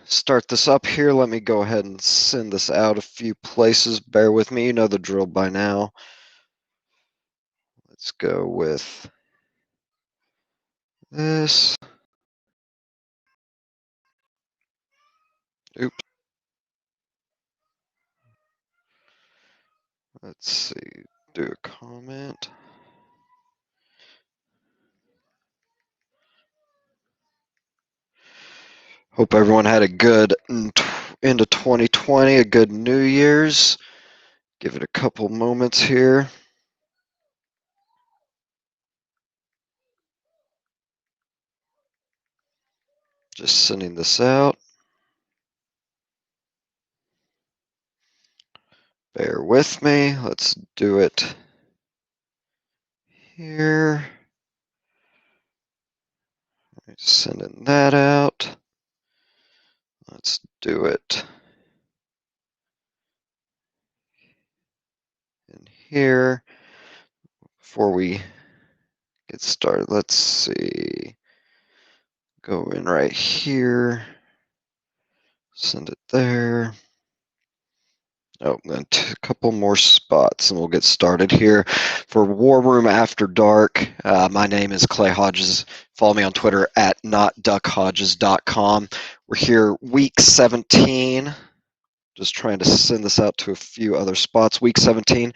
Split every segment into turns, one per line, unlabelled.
start this up here. Let me go ahead and send this out a few places. Bear with me. You know the drill by now. Let's go with this. Oops. Let's see. Do a comment. Hope everyone had a good into 2020, a good New Year's. Give it a couple moments here. Just sending this out. Bear with me. Let's do it here. Sending that out. Let's do it in here. Before we get started, let's see. Go in right here. Send it there. Oh, and a couple more spots, and we'll get started here. For War Room After Dark, my name is Clay Hodges. Follow me on Twitter at notduckhodges.com. We're here week 17. Just trying to send this out to a few other spots. Week 17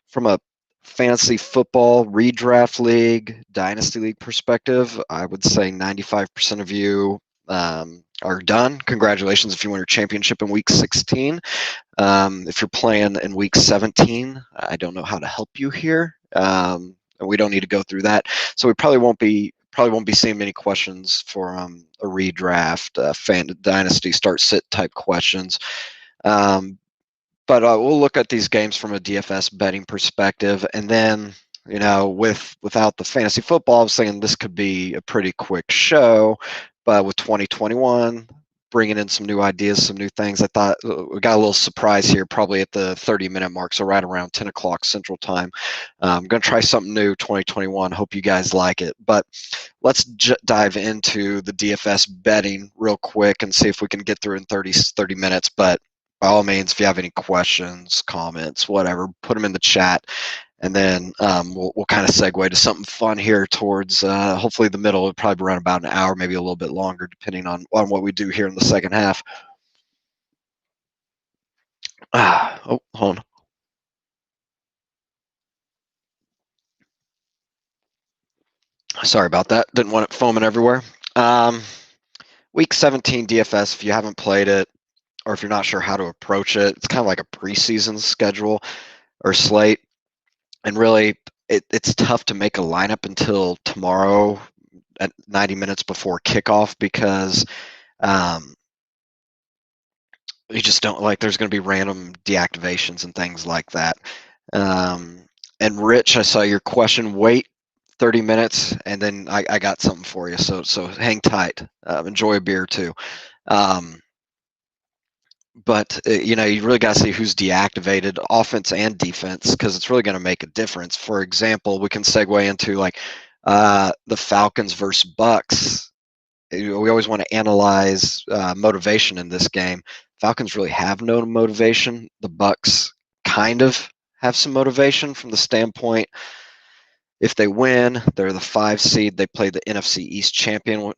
from a fantasy football redraft league, dynasty league perspective. I would say 95% of you are done. Congratulations if you win your championship in week 16. If you're playing in week 17, I don't know how to help you here. We don't need to go through that. So we probably won't be seeing many questions for a redraft, fan dynasty start sit type questions. But we'll look at these games from a DFS betting perspective, and then without the fantasy football, I was thinking this could be a pretty quick show. But with 2021, bringing in some new ideas, some new things, I thought we got a little surprise here, probably at the 30-minute mark, so right around 10 o'clock Central Time. I'm going to try something new 2021. Hope you guys like it. But let's dive into the DFS betting real quick and see if we can get through in 30 minutes. But by all means, if you have any questions, comments, whatever, put them in the chat. And then we'll kind of segue to something fun here towards hopefully the middle. It'll probably run about an hour, maybe a little bit longer, depending on what we do here in the second half. Oh, hold on. Sorry about that. Didn't want it foaming everywhere. Week 17 DFS, if you haven't played it, or if you're not sure how to approach it, it's kind of like a preseason schedule or slate. And really, it's tough to make a lineup until tomorrow at 90 minutes before kickoff because you just don't there's going to be random deactivations and things like that. And Rich, I saw your question. Wait 30 minutes, and then I got something for you. So hang tight. Enjoy a beer too. But you really got to see who's deactivated, offense and defense, because it's really going to make a difference. For example, we can segue into the Falcons versus Bucks. We always want to analyze motivation in this game. Falcons really have no motivation. The Bucks kind of have some motivation from the standpoint, if they win, they're the 5 seed. They play the NFC East champion,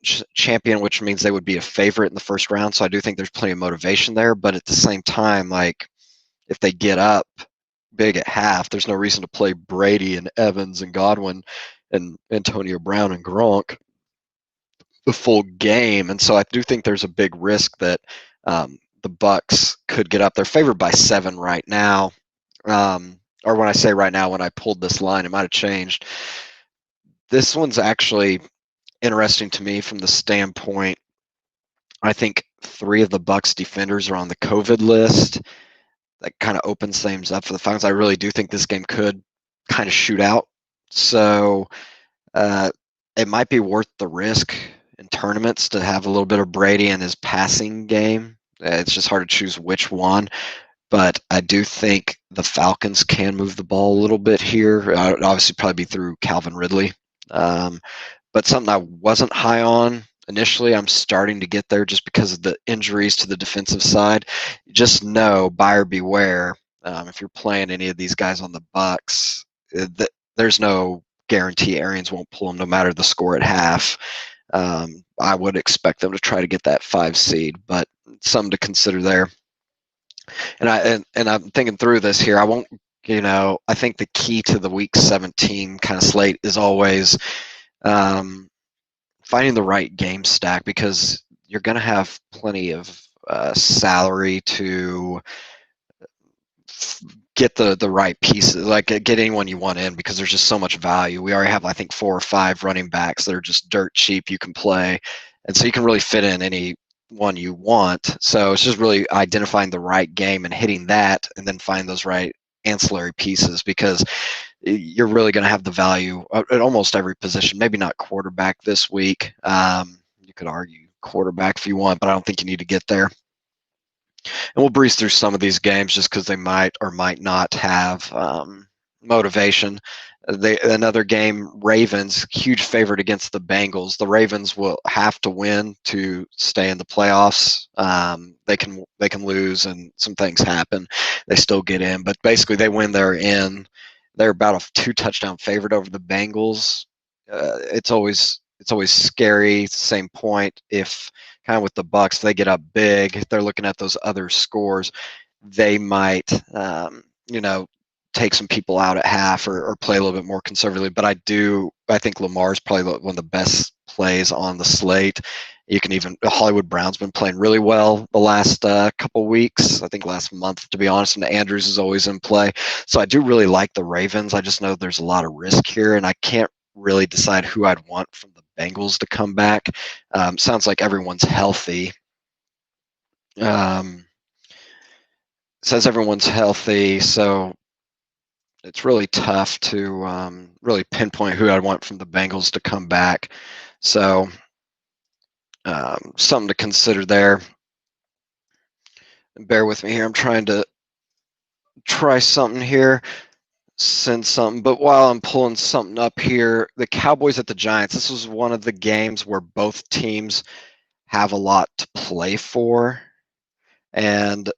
which means they would be a favorite in the first round. So I do think there's plenty of motivation there. But at the same time, if they get up big at half, there's no reason to play Brady and Evans and Godwin and Antonio Brown and Gronk the full game. And so I do think there's a big risk that the Bucks could get up. They're favored by 7 right now. Or when I say right now, when I pulled this line, it might have changed. This one's actually interesting to me from the standpoint, I think 3 of the Bucks defenders are on the COVID list. That kind of opens things up for the Falcons. I really do think this game could kind of shoot out. So it might be worth the risk in tournaments to have a little bit of Brady in his passing game. It's just hard to choose which one. But I do think the Falcons can move the ball a little bit here. Obviously, probably be through Calvin Ridley. But something I wasn't high on initially. I'm starting to get there just because of the injuries to the defensive side. Just know, buyer beware. If you're playing any of these guys on the Bucks, there's no guarantee Arians won't pull them no matter the score at half. I would expect them to try to get that 5 seed, but something to consider there. And I'm thinking through this here. I won't, I think the key to the Week 17 kind of slate is always finding the right game stack, because you're going to have plenty of salary to get the right pieces, like get anyone you want in, because there's just so much value. We already have, I think, 4 or 5 running backs that are just dirt cheap you can play, and so you can really fit in any one you want. So it's just really identifying the right game and hitting that, and then find those right ancillary pieces, because you're really going to have the value at almost every position. Maybe not quarterback this week. You could argue quarterback if you want, but I don't think you need to get there. And we'll breeze through some of these games just because they might or might not have motivation. Another game, Ravens, huge favorite against the Bengals. The Ravens will have to win to stay in the playoffs. They can lose and some things happen. They still get in, but basically they win, they're in. They're about a 2-touchdown favorite over the Bengals. It's always scary. Same point, if kind of with the Bucks, they get up big, if they're looking at those other scores, they might take some people out at half, or play a little bit more conservatively. But I think Lamar's probably one of the best plays on the slate. You can even, Hollywood Brown's been playing really well the last couple weeks, I think last month, to be honest, and Andrews is always in play. So I do really like the Ravens. I just know there's a lot of risk here, and I can't really decide who I'd want from the Bengals to come back. Sounds like everyone's healthy. Says everyone's healthy, so it's really tough to really pinpoint who I'd want from the Bengals to come back. So something to consider there. Bear with me here. I'm trying to try something here, send something. But while I'm pulling something up here, the Cowboys at the Giants, this was one of the games where both teams have a lot to play for. And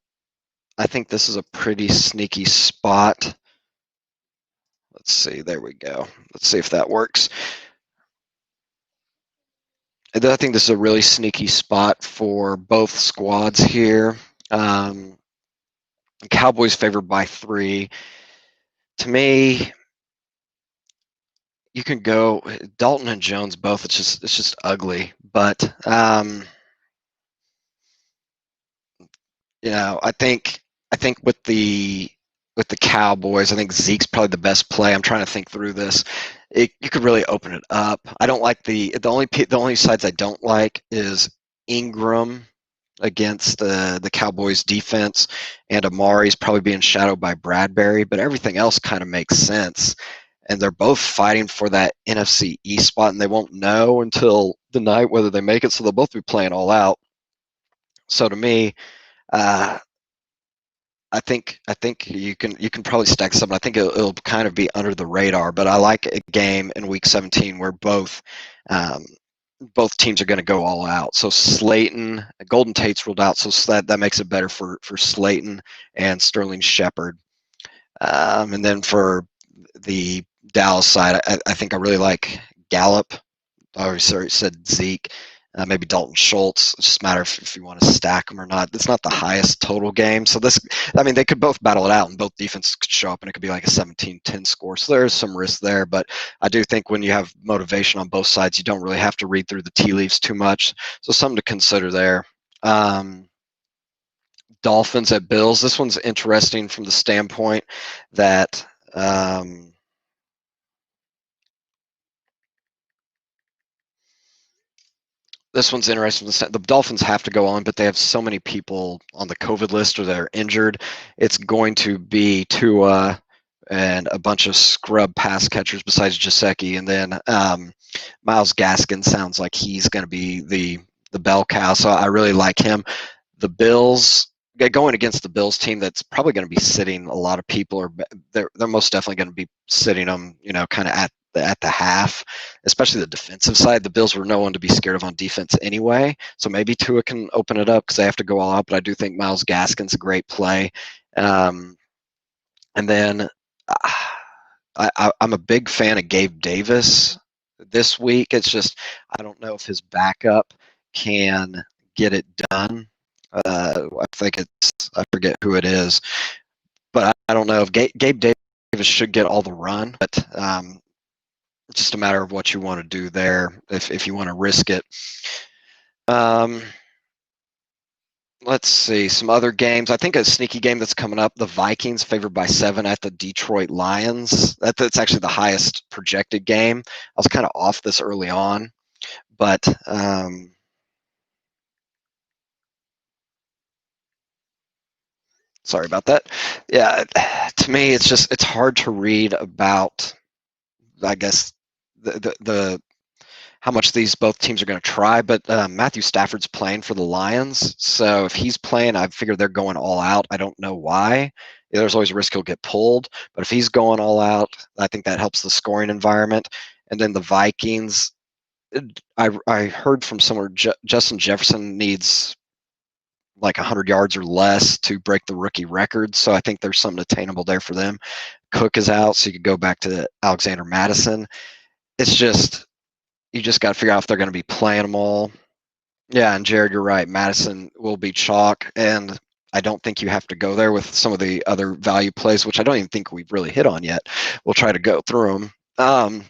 I think this is a pretty sneaky spot. Let's see. There we go. Let's see if that works. I think this is a really sneaky spot for both squads here. Cowboys favored by 3. To me, you can go Dalton and Jones both. It's just ugly. But I think with the Cowboys, I think Zeke's probably the best play. I'm trying to think through this. You could really open it up. I don't like the only sides I don't like is Ingram against the Cowboys defense, and Amari's probably being shadowed by Bradbury, but everything else kind of makes sense. And they're both fighting for that NFC East spot, and they won't know until the night whether they make it, so they'll both be playing all out. So to me, I think you can probably stack something. I think it'll kind of be under the radar, but I like a game in Week 17 where both teams are going to go all out. So Slayton, Golden Tate's ruled out, so that makes it better for Slayton and Sterling Shepard. And then for the Dallas side, I think I really like Gallup. I already said Zeke. Maybe Dalton Schultz. It's just a matter if you want to stack them or not. It's not the highest total game. So they could both battle it out, and both defenses could show up, and it could be like a 17-10 score. So there's some risk there. But I do think when you have motivation on both sides, you don't really have to read through the tea leaves too much. So something to consider there. Dolphins at Bills. This one's interesting from the standpoint that this one's interesting. The Dolphins have to go on, but they have so many people on the COVID list or they're injured. It's going to be Tua and a bunch of scrub pass catchers besides Gesicki. And then Myles Gaskin sounds like he's going to be the bell cow, so I really like him. The Bills, going against the Bills team that's probably going to be sitting a lot of people, or they're most definitely going to be sitting them, kind of at the half, especially the defensive side. The Bills were no one to be scared of on defense anyway. So maybe Tua can open it up because they have to go all out. But I do think Myles Gaskin's a great play. And then I'm a big fan of Gabe Davis this week. It's just I don't know if his backup can get it done. I think I forget who it is, but I don't know if Gabe Davis should get all the run, but it's just a matter of what you want to do there if you want to risk it. Let's see some other games. I think a sneaky game that's coming up, the Vikings favored by 7 at the Detroit Lions. That's actually the highest projected game. I was kind of off this early on, but sorry about that. Yeah, to me, it's hard to read about, I guess, the how much these both teams are going to try, but Matthew Stafford's playing for the Lions, so if he's playing, I figure they're going all out. I don't know why. There's always a risk he'll get pulled, but if he's going all out, I think that helps the scoring environment. And then the Vikings, I heard from somewhere Justin Jefferson needs like 100 yards or less to break the rookie record, so I think there's something attainable there for them. Cook is out, so you could go back to Alexander Madison. It's just you just got to figure out if they're going to be playing them all. Yeah, and Jared, you're right. Madison will be chalk, and I don't think you have to go there with some of the other value plays, which I don't even think we've really hit on yet. We'll try to go through them.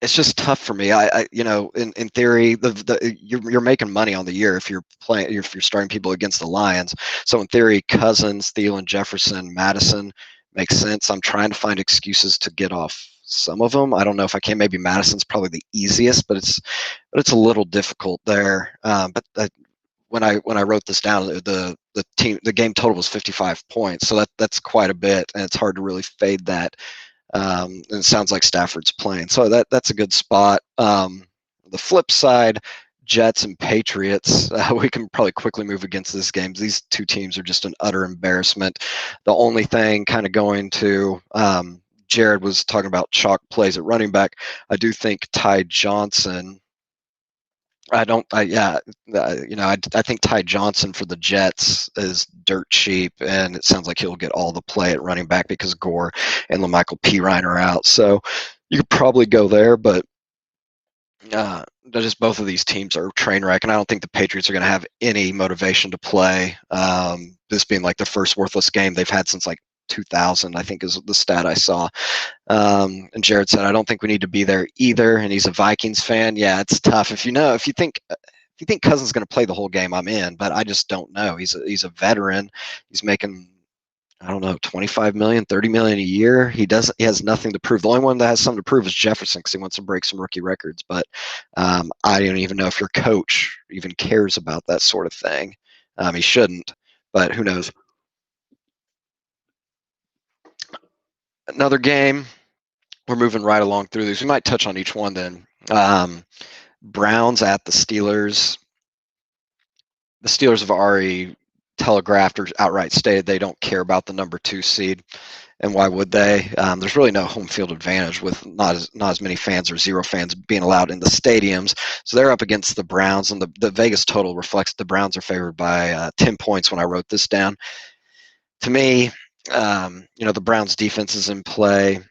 It's just tough for me. In theory, you're making money on the year if you're playing, if you're starting people against the Lions. So in theory, Cousins, Thielen, Jefferson, Madison makes sense. I'm trying to find excuses to get off some of them. I don't know if I can. Maybe Madison's probably the easiest, but it's a little difficult there. When I wrote this down, the game total was 55 points, so that's quite a bit, and it's hard to really fade that. And it sounds like Stafford's playing, so that's a good spot. The flip side, Jets and Patriots, we can probably quickly move against this game. These two teams are just an utter embarrassment. The only thing kind of going to Jared was talking about chalk plays at running back. I do think Ty Johnson. I think Ty Johnson for the Jets is dirt cheap, and it sounds like he'll get all the play at running back because Gore and LaMichael Pirine are out. So you could probably go there, but just both of these teams are train wreck, and I don't think the Patriots are going to have any motivation to play. This being like the first worthless game they've had since like 2000, I think is the stat I saw. And Jared said, I don't think we need to be there either. And he's a Vikings fan. Yeah, it's tough. If you think Cousins is going to play the whole game, I'm in, but I just don't know. He's a veteran. He's making, I don't know, 25 million, 30 million a year. He has nothing to prove. The only one that has something to prove is Jefferson because he wants to break some rookie records. But I don't even know if your coach even cares about that sort of thing. He shouldn't, but who knows? Another game. We're moving right along through these. We might touch on each one then. Browns at the Steelers. The Steelers have already telegraphed or outright stated they don't care about the number 2 seed, and why would they? There's really no home field advantage with not as many fans or 0 fans being allowed in the stadiums. So they're up against the Browns, and the Vegas total reflects the Browns are favored by 10 points when I wrote this down. To me, the Browns defense is in play.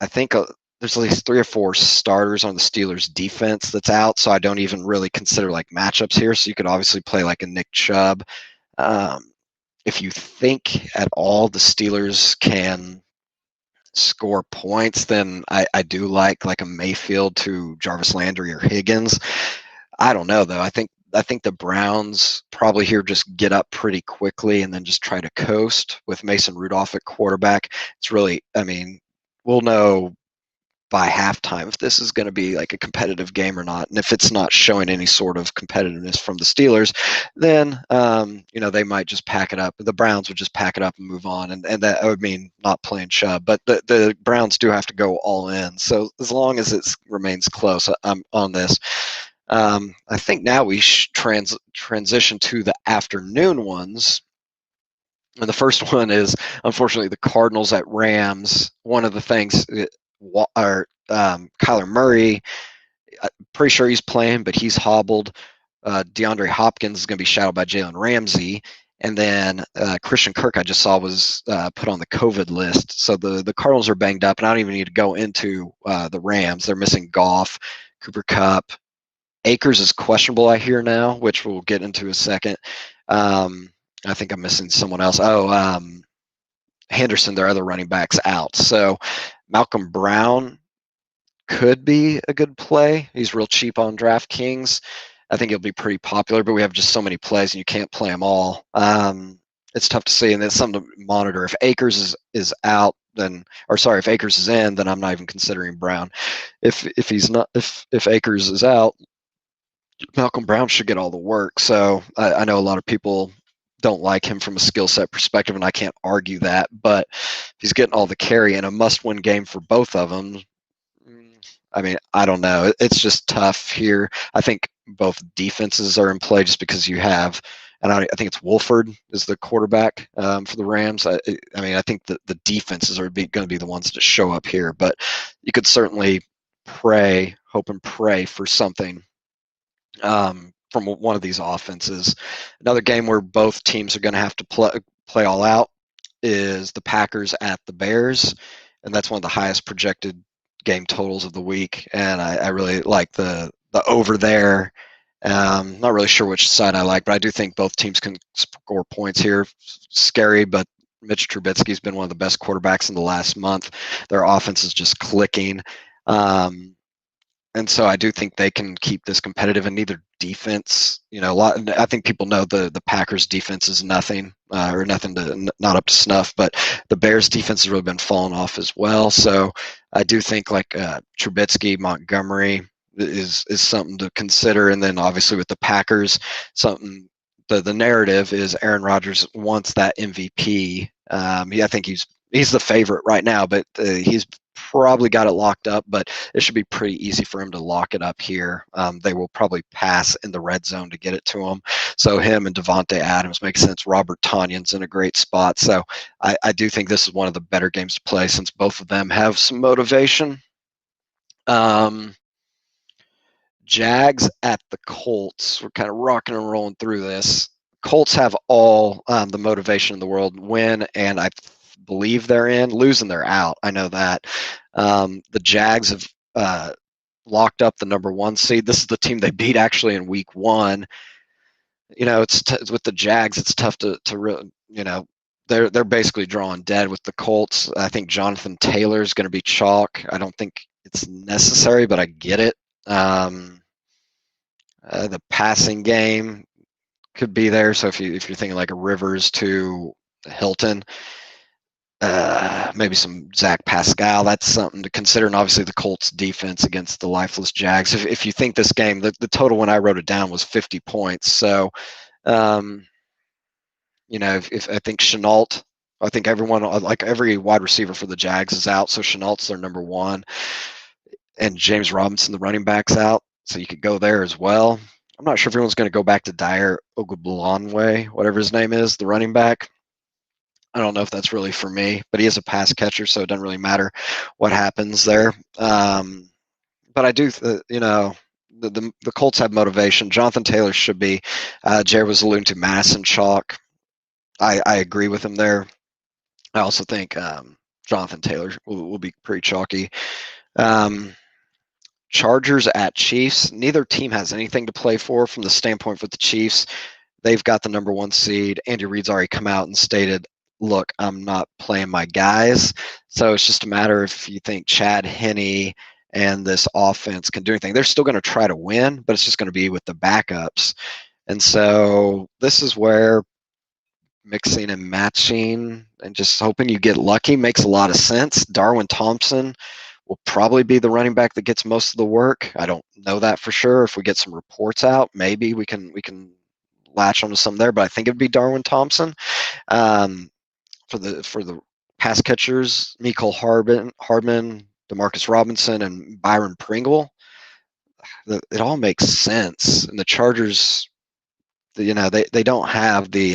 I think there's at least 3 or 4 starters on the Steelers defense that's out, so I don't even really consider like matchups here. So you could obviously play like a Nick Chubb. If you think at all the Steelers can score points, then I do like a Mayfield to Jarvis Landry or Higgins. I don't know though. I think the Browns probably here just get up pretty quickly and then just try to coast with Mason Rudolph at quarterback. It's really, we'll know by halftime if this is going to be like a competitive game or not. And if it's not showing any sort of competitiveness from the Steelers, then, they might just pack it up. The Browns would just pack it up and move on. And that would mean not playing Chubb. But the Browns do have to go all in. So as long as it remains close, I'm on this. I think now we transition to the afternoon ones. And the first one is, unfortunately, the Cardinals at Rams. One of the things Kyler Murray. Pretty sure he's playing, but he's hobbled. DeAndre Hopkins is going to be shadowed by Jalen Ramsey. And then Christian Kirk, I just saw, was put on the COVID list. So the Cardinals are banged up, and I don't even need to go into the Rams. They're missing Goff, Cooper Kupp. Akers is questionable, I hear now, which we'll get into in a second. I think I'm missing someone else. Henderson, their other running back's out. So Malcolm Brown could be a good play. He's real cheap on DraftKings. I think he'll be pretty popular, but we have just so many plays and you can't play them all. It's tough to see, and it's something to monitor. If Akers is out, if Akers is in, then I'm not even considering Brown. If Akers is out, Malcolm Brown should get all the work. So I know a lot of people don't like him from a skill set perspective, and I can't argue that. But if he's getting all the carry in a must-win game for both of them, I mean, I don't know. It's just tough here. I think both defenses are in play just because you have, and I think it's Wolford is the quarterback for the Rams. I mean, I think the defenses are going to be the ones that show up here, but you could certainly hope and pray for something from one of these offenses. Another game where both teams are going to have to play all out is the Packers at the Bears, and that's one of the highest projected game totals of the week, and I really like the over there. Not really sure which side I like, but I do think both teams can score points here. Scary, but Mitch Trubisky's been one of the best quarterbacks in the last month. Their offense is just clicking. And so I do think they can keep this competitive, and neither defense, I think people know the Packers defense is nothing not up to snuff, but the Bears defense has really been falling off as well. So I do think Trubisky, Montgomery is something to consider. And then obviously with the Packers, the narrative is Aaron Rodgers wants that MVP. I think he's the favorite right now, but he's probably got it locked up, but it should be pretty easy for him to lock it up here. They will probably pass in the red zone to get it to him. So him and Devontae Adams makes sense. Robert Tonyan's in a great spot. So I do think this is one of the better games to play since both of them have some motivation. Jags at the Colts. We're kind of rocking and rolling through this. Colts have all the motivation in the world. Win, and I believe they're in. Losing, they're out. I know that. The Jags have locked up the number 1 seed. This is the team they beat actually in week 1. It's with the Jags. It's tough to really, they're basically drawing dead with the Colts. I think Jonathan Taylor is going to be chalk. I don't think it's necessary, but I get it. The passing game could be there. So if you're thinking like a Rivers to Hilton, maybe some Zach Pascal, that's something to consider. And obviously the Colts defense against the lifeless Jags. If you think this game, the total when I wrote it down was 50 points. So, if I think Chenault, I think everyone, like every wide receiver for the Jags is out. So Chenault's their number 1. And James Robinson, the running back's out. So you could go there as well. I'm not sure if everyone's going to go back to Dyer Ogunbowale, whatever his name is, the running back. I don't know if that's really for me, but he is a pass catcher, so it doesn't really matter what happens there. But I do, the Colts have motivation. Jonathan Taylor should be. Jared was alluding to Madison chalk. I agree with him there. I also think Jonathan Taylor will be pretty chalky. Chargers at Chiefs. Neither team has anything to play for from the standpoint for the Chiefs. They've got the number 1 seed. Andy Reid's already come out and stated, look, I'm not playing my guys. So it's just a matter if you think Chad Henne and this offense can do anything. They're still going to try to win, but it's just going to be with the backups. And so this is where mixing and matching and just hoping you get lucky makes a lot of sense. Darwin Thompson will probably be the running back that gets most of the work. I don't know that for sure. If we get some reports out, maybe we can latch onto some there, but I think it'd be Darwin Thompson. For the pass catchers, Mecole Hardman, Demarcus Robinson, and Byron Pringle. It all makes sense. And the Chargers, they don't have the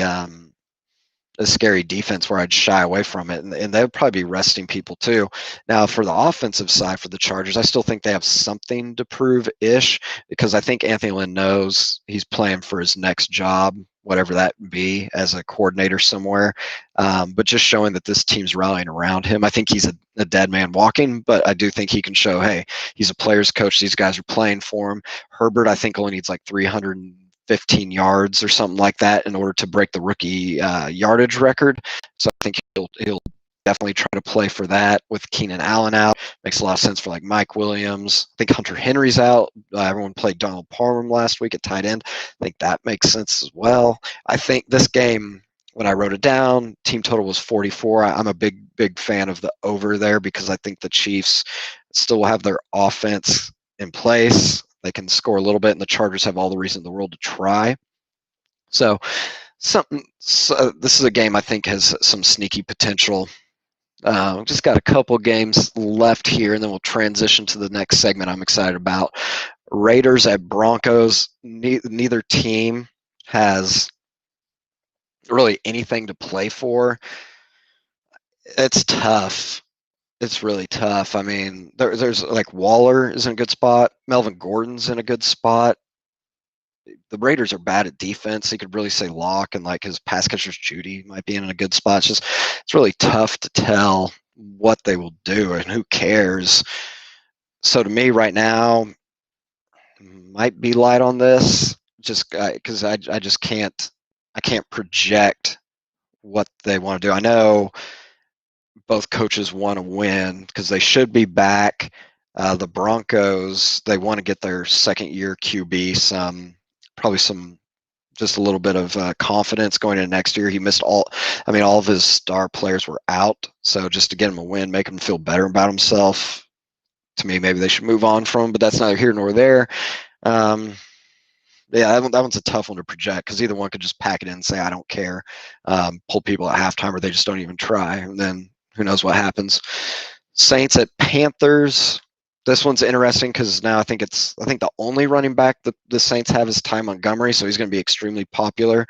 a scary defense where I'd shy away from it, and they'll probably be resting people too. Now, for the offensive side for the Chargers, I still think they have something to prove-ish, because I think Anthony Lynn knows he's playing for his next job, whatever that be, as a coordinator somewhere. But just showing that this team's rallying around him. I think he's a dead man walking, but I do think he can show, hey, he's a player's coach. These guys are playing for him. Herbert, I think, only needs like 315 yards or something like that in order to break the rookie yardage record. So I think he'll definitely try to play for that with Keenan Allen out. Makes a lot of sense for like Mike Williams. I think Hunter Henry's out. Everyone played Donald Parham last week at tight end. I think that makes sense as well. I think this game, when I wrote it down, team total was 44. I'm a big fan of the over there, because I think the Chiefs still will have their offense in place. They can score a little bit, and the Chargers have all the reason in the world to try. So this is a game I think has some sneaky potential. Just got a couple games left here, and then we'll transition to the next segment I'm excited about. Raiders at Broncos. Neither team has really anything to play for. It's tough. It's really tough. I mean, there's like Waller is in a good spot. Melvin Gordon's in a good spot. The Raiders are bad at defense. You could really say Locke, and like his pass catcher's Judy might be in a good spot. It's really tough to tell what they will do, and who cares. So to me right now, might be light on this, just because I just can't project what they want to do. I know both coaches want to win because they should be back. The Broncos, they want to get their second-year QB probably just a little bit of confidence going into next year. He missed all of his star players were out, so just to get him a win, make him feel better about himself. To me, maybe they should move on from him, but that's neither here nor there. Yeah, that one's a tough one to project, because either one could just pack it in and say, I don't care, pull people at halftime, or they just don't even try, and then who knows what happens. Saints at Panthers. This one's interesting because now I think the only running back the Saints have is Ty Montgomery, so he's going to be extremely popular,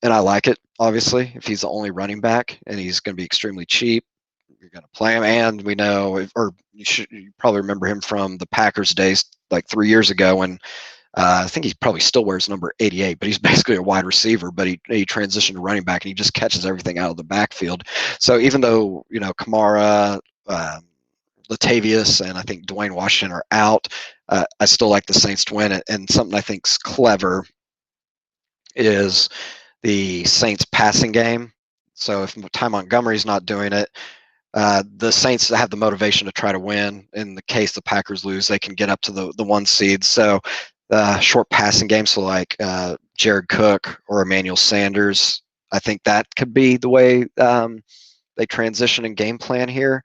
and I like it, obviously. If he's the only running back and he's going to be extremely cheap, you're going to play him. And we know, you probably remember him from the Packers days like 3 years ago, when I think he probably still wears number 88, but he's basically a wide receiver, but he transitioned to running back, and he just catches everything out of the backfield. So even though, Kamara, Latavius, and I think Dwayne Washington are out, I still like the Saints to win. And something I think's clever is the Saints passing game. So if Ty Montgomery's not doing it, the Saints have the motivation to try to win. In the case the Packers lose, they can get up to the 1 seed. So short passing game, so like Jared Cook or Emmanuel Sanders, I think that could be the way they transition and game plan here.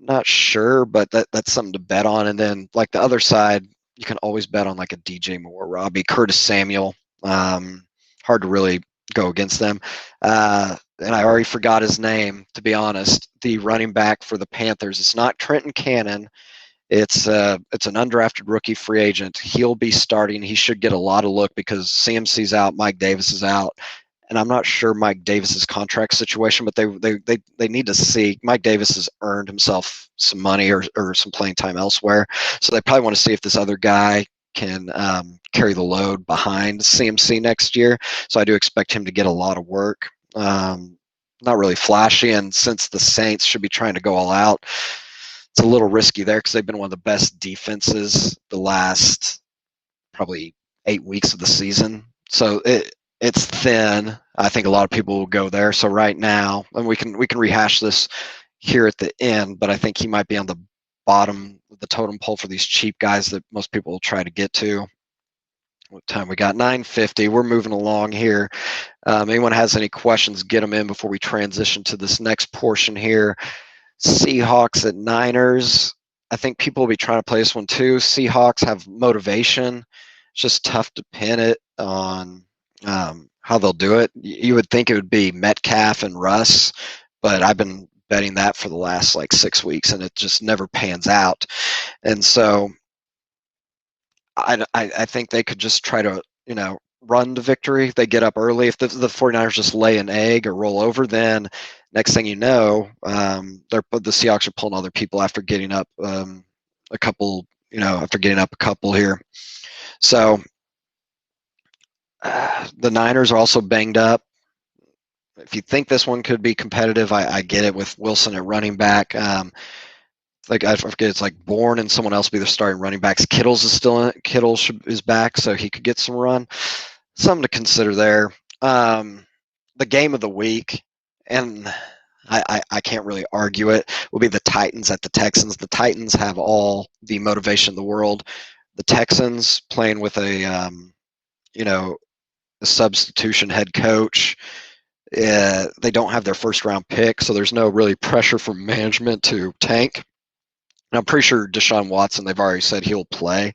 Not sure, but that's something to bet on. And then like the other side, you can always bet on like a DJ Moore, Robbie, Curtis Samuel. Hard to really go against them. And I already forgot his name, to be honest. The running back for the Panthers. It's not Trenton Cannon. It's an undrafted rookie free agent. He'll be starting. He should get a lot of look because CMC's out, Mike Davis is out, and I'm not sure Mike Davis's contract situation, but they need to see. Mike Davis has earned himself some money or some playing time elsewhere, so they probably want to see if this other guy can carry the load behind CMC next year. So I do expect him to get a lot of work. Not really flashy, and since the Saints should be trying to go all out, it's a little risky there because they've been one of the best defenses the last probably 8 weeks of the season. So it's thin. I think a lot of people will go there. So right now, and we can rehash this here at the end, but I think he might be on the bottom of the totem pole for these cheap guys that most people will try to get to. What time we got? 9:50. We're moving along here. Anyone has any questions, get them in before we transition to this next portion here. Seahawks at Niners. I think people will be trying to play this one too. Seahawks have motivation. It's just tough to pin it on how they'll do it. You would think it would be Metcalf and Russ, but I've been betting that for the last like 6 weeks, and it just never pans out. And so I think they could just try to, run to victory. They get up early. If the 49ers just lay an egg or roll over, then next thing you know, the Seahawks are pulling other people after getting up a couple here. So the Niners are also banged up. If you think this one could be competitive, I get it with Wilson at running back. Like I forget, it's like Bourne and someone else will be the starting running backs. Kittle's is still in it. Kittle is back, so he could get some run. Something to consider there. The game of the week, and I can't really argue it, will be the Titans at the Texans. The Titans have all the motivation in the world. The Texans playing with a substitution head coach. They don't have their first round pick, so there's no really pressure from management to tank. And I'm pretty sure Deshaun Watson, they've already said he'll play.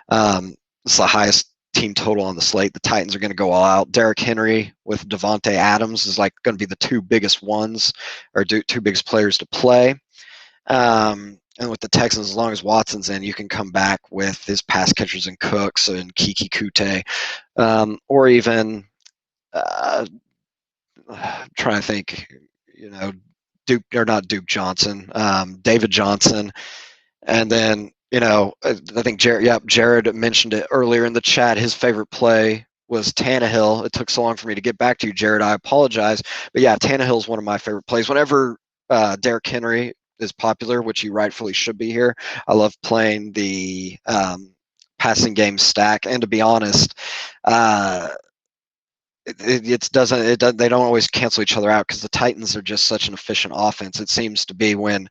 It's the highest team total on the slate. The Titans are going to go all out. Derrick Henry with Devontae Adams is like going to be the two biggest ones, or two biggest players to play. And with the Texans, as long as Watson's in, you can come back with his pass catchers and Cooks and Kiki Kute, or even trying to think, Duke, or not Duke Johnson, David Johnson, and then I think Jared mentioned it earlier in the chat. His favorite play was Tannehill. It took so long for me to get back to you, Jared. I apologize, but yeah, Tannehill is one of my favorite plays. Whenever Derrick Henry is popular, which he rightfully should be here, I love playing the passing game stack. And to be honest, they don't always cancel each other out because the Titans are just such an efficient offense. It seems to be when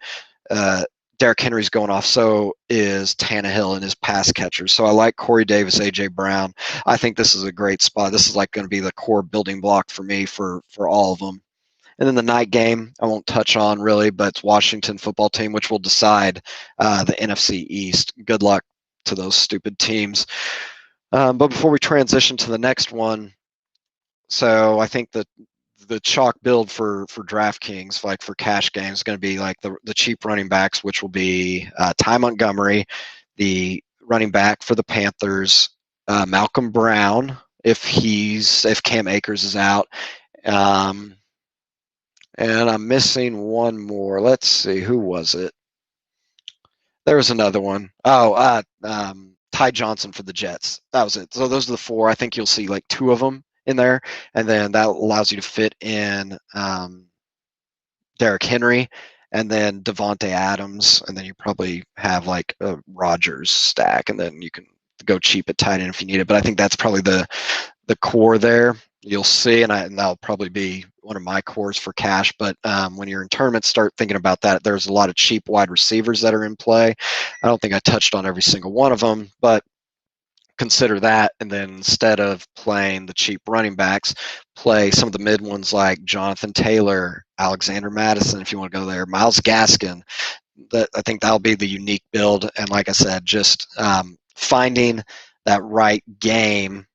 Derrick Henry's going off, so is Tannehill and his pass catchers. So I like Corey Davis, A.J. Brown. I think this is a great spot. This is like going to be the core building block for me for all of them. And then the night game, I won't touch on really, but it's Washington football team, which will decide the NFC East. Good luck to those stupid teams. But before we transition to the next one, so I think that the chalk build for DraftKings, like for cash games, is going to be like the cheap running backs, which will be Ty Montgomery, the running back for the Panthers, Malcolm Brown, if Cam Akers is out, and I'm missing one more. Let's see, who was it? There was another one. Oh, Ty Johnson for the Jets. That was it. So those are the four. I think you'll see like two of them in there, and then that allows you to fit in Derrick Henry, and then Devontae Adams, and then you probably have like a Rodgers stack, and then you can go cheap at tight end if you need it. But I think that's probably the core there. You'll see, and that'll probably be one of my cores for cash. But when you're in tournaments, start thinking about that. There's a lot of cheap wide receivers that are in play. I don't think I touched on every single one of them, but consider that, and then instead of playing the cheap running backs, play some of the mid ones like Jonathan Taylor, Alexander Madison, if you want to go there, Myles Gaskin. I think that'll be the unique build. And like I said, just finding that right game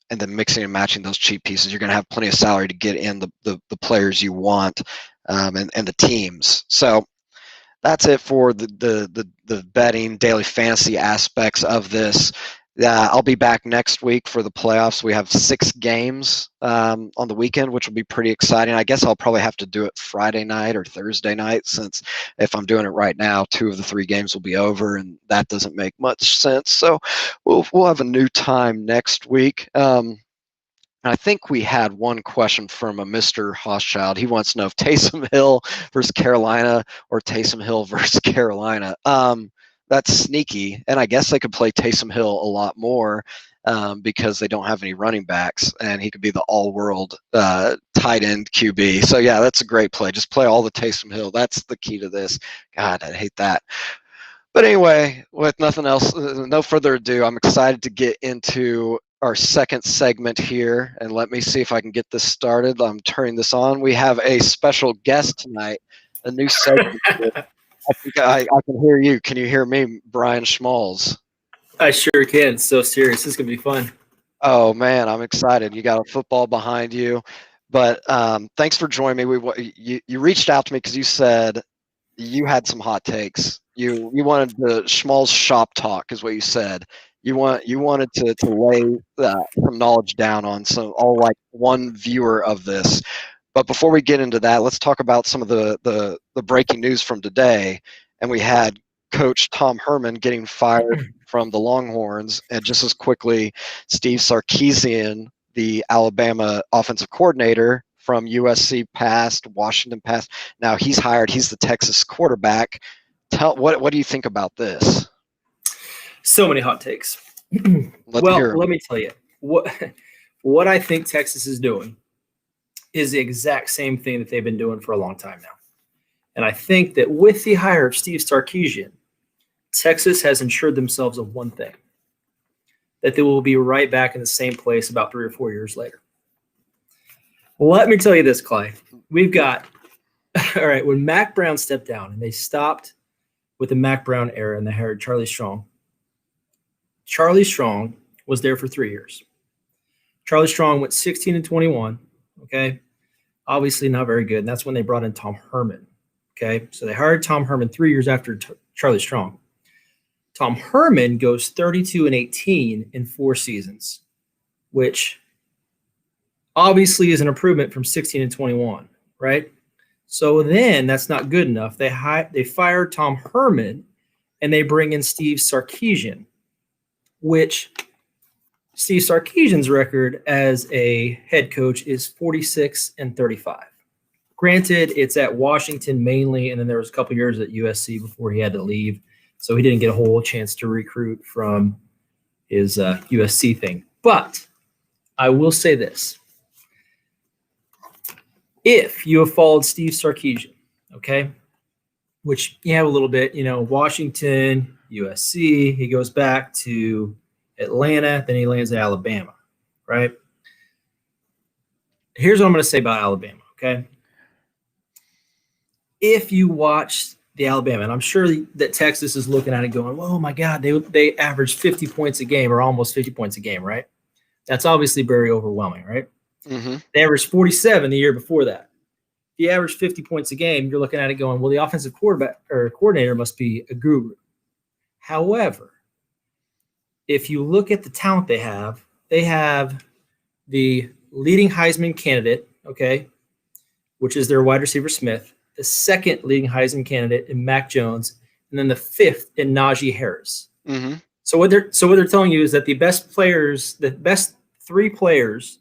and then mixing and matching those cheap pieces. You're going to have plenty of salary to get in the players you want and the teams. So that's it for the betting daily fantasy aspects of this. I'll be back next week for the playoffs. We have 6 games on the weekend, which will be pretty exciting. I guess I'll probably have to do it Friday night or Thursday night, since if I'm doing it right now, 2 of the 3 games will be over, and that doesn't make much sense. So we'll have a new time next week. I think we had one question from a Mr. Hochschild. He wants to know if Taysom Hill versus Carolina or Taysom Hill versus Carolina. That's sneaky, and I guess they could play Taysom Hill a lot more because they don't have any running backs, and he could be the all-world tight end QB. So, yeah, that's a great play. Just play all the Taysom Hill. That's the key to this. God, I hate that. But anyway, with nothing else, no further ado, I'm excited to get into our second segment here, and let me see if I can get this started. I'm turning this on. We have a special guest tonight, a new segment. I think I can hear you. Can you hear me, Brian Schmalls?
I sure can. So serious. This is going to be fun.
Oh, man, I'm excited. You got a football behind you. But thanks for joining me. You reached out to me because you said you had some hot takes. You wanted the Schmalls shop talk is what you said. You wanted to lay some knowledge down on all like one viewer of this. But before we get into that, let's talk about some of the breaking news from today. And we had Coach Tom Herman getting fired from the Longhorns, and just as quickly, Steve Sarkisian, the Alabama offensive coordinator from USC passed, Washington passed. Now he's hired. He's the Texas quarterback. What do you think about this?
So many hot takes. Let me tell you what I think Texas is doing is the exact same thing that they've been doing for a long time now. And I think that with the hire of Steve Sarkisian, Texas has ensured themselves of one thing, that they will be right back in the same place about 3 or 4 years later. Let me tell you this, Clay. We've got, all right, when Mac Brown stepped down and they stopped with the Mac Brown era and they hired Charlie Strong. Charlie Strong was there for 3 years. Charlie Strong went 16-21, okay? Obviously not very good, and that's when they brought in Tom Herman, okay? So they hired Tom Herman 3 years after Charlie Strong. Tom Herman goes 32-18 in 4 seasons, which obviously is an improvement from 16-21, right? So then that's not good enough. They fire Tom Herman, and they bring in Steve Sarkisian, which Steve Sarkisian's record as a head coach is 46-35. Granted, it's at Washington mainly, and then there was a couple years at USC before he had to leave, so he didn't get a whole chance to recruit from his USC thing. But I will say this. If you have followed Steve Sarkisian, okay, which you have a little bit, Washington, USC, he goes back to Atlanta, then he lands at Alabama, right? Here's what I'm going to say about Alabama, okay? If you watch the Alabama, and I'm sure that Texas is looking at it going, oh my God, they averaged 50 points a game or almost 50 points a game, right? That's obviously very overwhelming, right?
Mm-hmm.
They averaged 47 the year before that. If you average 50 points a game, you're looking at it going, well, the offensive quarterback or coordinator must be a guru. However, if you look at the talent they have the leading Heisman candidate, okay, which is their wide receiver Smith, the second leading Heisman candidate in Mac Jones, and then the fifth in Najee Harris.
Mm-hmm.
So what they're telling you is that the best 3 players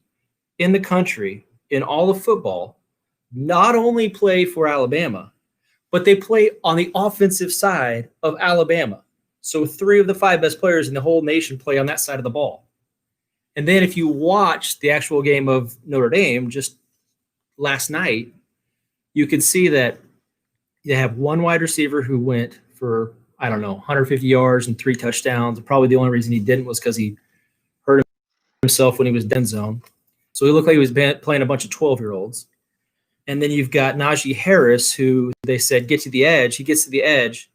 in the country in all of football not only play for Alabama, but they play on the offensive side of Alabama. So 3 of the 5 best players in the whole nation play on that side of the ball. And then if you watch the actual game of Notre Dame just last night, you could see that they have 1 wide receiver who went for, 150 yards and 3 touchdowns. Probably the only reason he didn't was because he hurt himself when he was dead zone. So he looked like he was playing a bunch of 12-year-olds. And then you've got Najee Harris, who they said, get to the edge. He gets to the edge,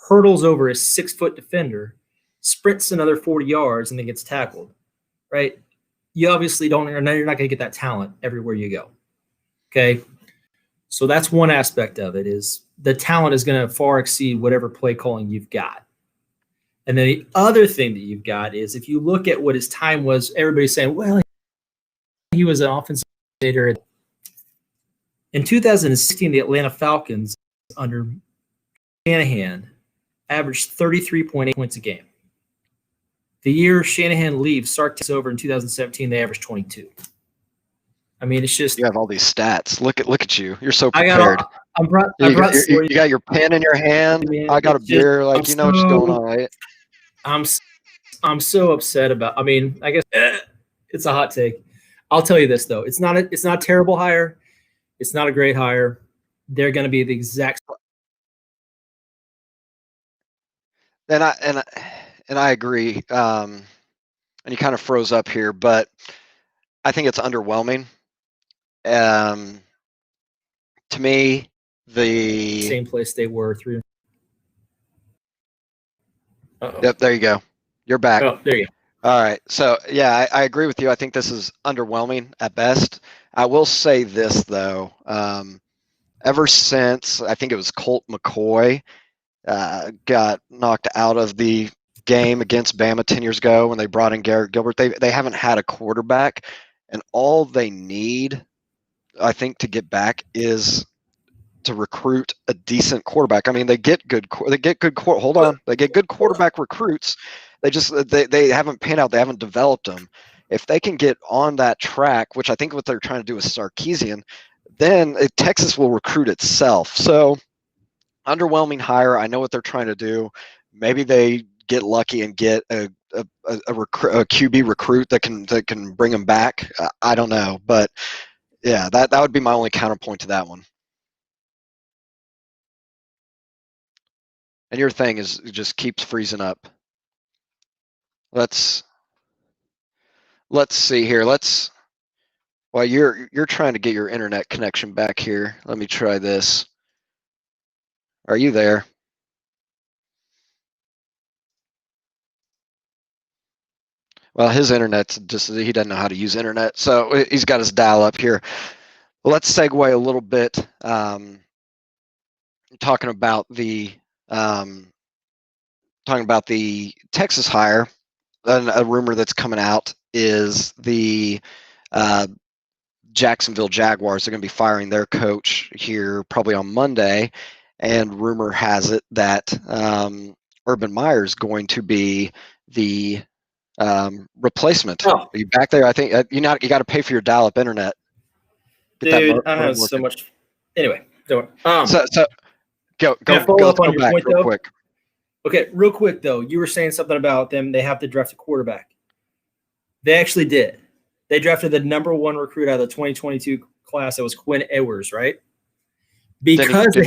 hurdles over a 6-foot defender, sprints another 40 yards, and then gets tackled, right? You obviously you're not going to get that talent everywhere you go, okay? So that's one aspect of it, is the talent is going to far exceed whatever play calling you've got. And then the other thing that you've got is if you look at what his time was, everybody's saying, well, he was an offensive coordinator. In 2016, the Atlanta Falcons under Shanahan averaged 33.8 points a game. The year Shanahan leaves, Sark takes over in 2017, they averaged 22. I mean, it's just,
you have all these stats. Look at you. You're so prepared. You got your pen in your hand. Man, I got a beer. What's going on, right?
I'm so upset about. I mean, I guess it's a hot take. I'll tell you this though. It's not a terrible hire. It's not a great hire. They're going to be the exact.
And I agree. And you kind of froze up here, but I think it's underwhelming. To me, the
same place they were 3.
Yep, there you go. You're back.
Oh, there you go.
All right. So, yeah, I agree with you. I think this is underwhelming at best. I will say this, though. Ever since, I think it was Colt McCoy got knocked out of the game against Bama 10 years ago when they brought in Garrett Gilbert. They haven't had a quarterback, and all they need, I think, to get back is to recruit a decent quarterback. I mean, they get good quarterback recruits. They haven't panned out. They haven't developed them. If they can get on that track, which I think what they're trying to do with Sarkisian, then Texas will recruit itself. So underwhelming hire. I know what they're trying to do. Maybe they get lucky and get a QB recruit that can bring them back. I don't know, but yeah, that would be my only counterpoint to that one. And your thing is it just keeps freezing up. Let's see here. While you're trying to get your internet connection back here, let me try this. Are you there? Well, his internet's just, he doesn't know how to use internet, so he's got his dial up here. Well, let's segue a little bit, talking about the Texas hire. A rumor that's coming out is the Jacksonville Jaguars are going to be firing their coach here probably on Monday, and rumor has it that Urban Meyer is going to be the replacement.
Oh.
Are you back there? I think you got to pay for your dial-up internet.
Dude, I have so much. Anyway, don't.
So go.
Let's
go
back
point, real quick.
Okay, real quick though, you were saying something about them. They have to draft a quarterback. They actually did. They drafted the number 1 recruit out of the 2022 class. That was Quinn Ewers, right? Because they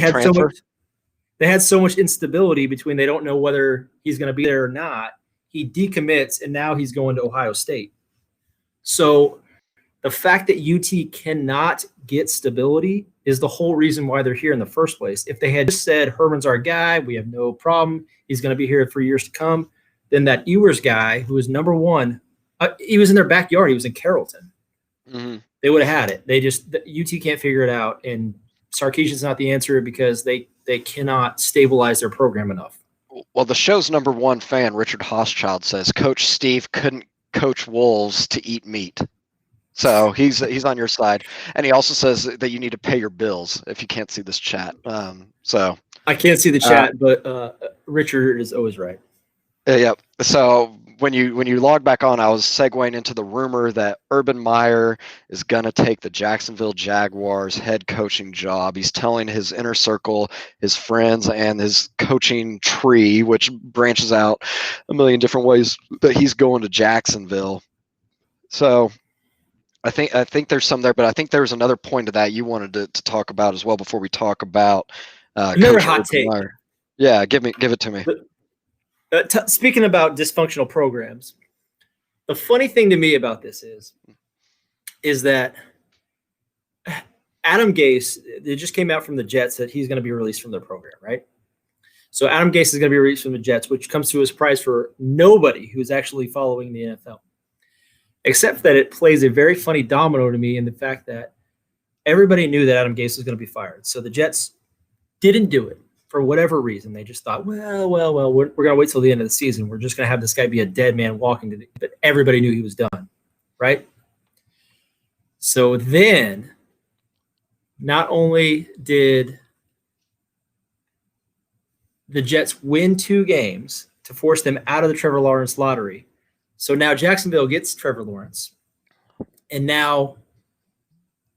had so much instability between they don't know whether he's going to be there or not. He decommits, and now he's going to Ohio State. So the fact that UT cannot get stability is the whole reason why they're here in the first place. If they had just said, Herman's our guy, we have no problem, he's going to be here for years to come, then that Ewers guy, who was number 1, he was in their backyard. He was in Carrollton.
Mm-hmm.
They would have had it. UT can't figure it out, and Sarkisian's not the answer because they cannot stabilize their program enough.
Well, the show's number 1 fan, Richard Hochschild, says Coach Steve couldn't coach wolves to eat meat. So he's on your side. And he also says that you need to pay your bills if you can't see this chat. So
I can't see the chat, but Richard is always right.
Yep. So when you log back on, I was segueing into the rumor that Urban Meyer is going to take the Jacksonville Jaguars head coaching job. He's telling his inner circle, his friends, and his coaching tree, which branches out a million different ways, that he's going to Jacksonville. So I think there's some there, but I think there's another point to that you wanted to talk about as well before we talk about
another hot take.
Meyer. Yeah, give it to me.
Speaking about dysfunctional programs, the funny thing to me about this is that Adam Gase, it just came out from the Jets that he's going to be released from their program, right? So Adam Gase is going to be released from the Jets, which comes to a surprise for nobody who's actually following the NFL, except that it plays a very funny domino to me in the fact that everybody knew that Adam Gase was going to be fired. So the Jets didn't do it. For whatever reason, they just thought, well, we're going to wait till the end of the season. We're just going to have this guy be a dead man walking but everybody knew he was done, right? So then, not only did the Jets win 2 games to force them out of the Trevor Lawrence lottery, so now Jacksonville gets Trevor Lawrence, and now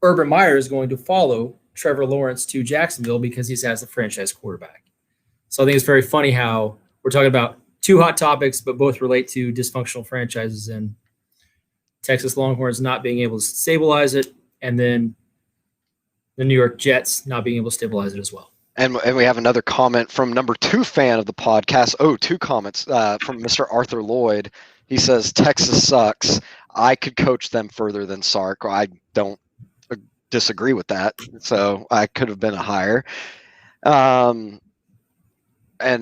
Urban Meyer is going to follow Trevor Lawrence to Jacksonville because he has a franchise quarterback. So I think it's very funny how we're talking about 2 hot topics, but both relate to dysfunctional franchises and Texas Longhorns not being able to stabilize it, and then the New York Jets not being able to stabilize it as well.
And we have another comment from number 2 fan of the podcast. 2 comments from Mr. Arthur Lloyd. He says, Texas sucks. I could coach them further than Sark. I don't disagree with that, so I could have been a hire. And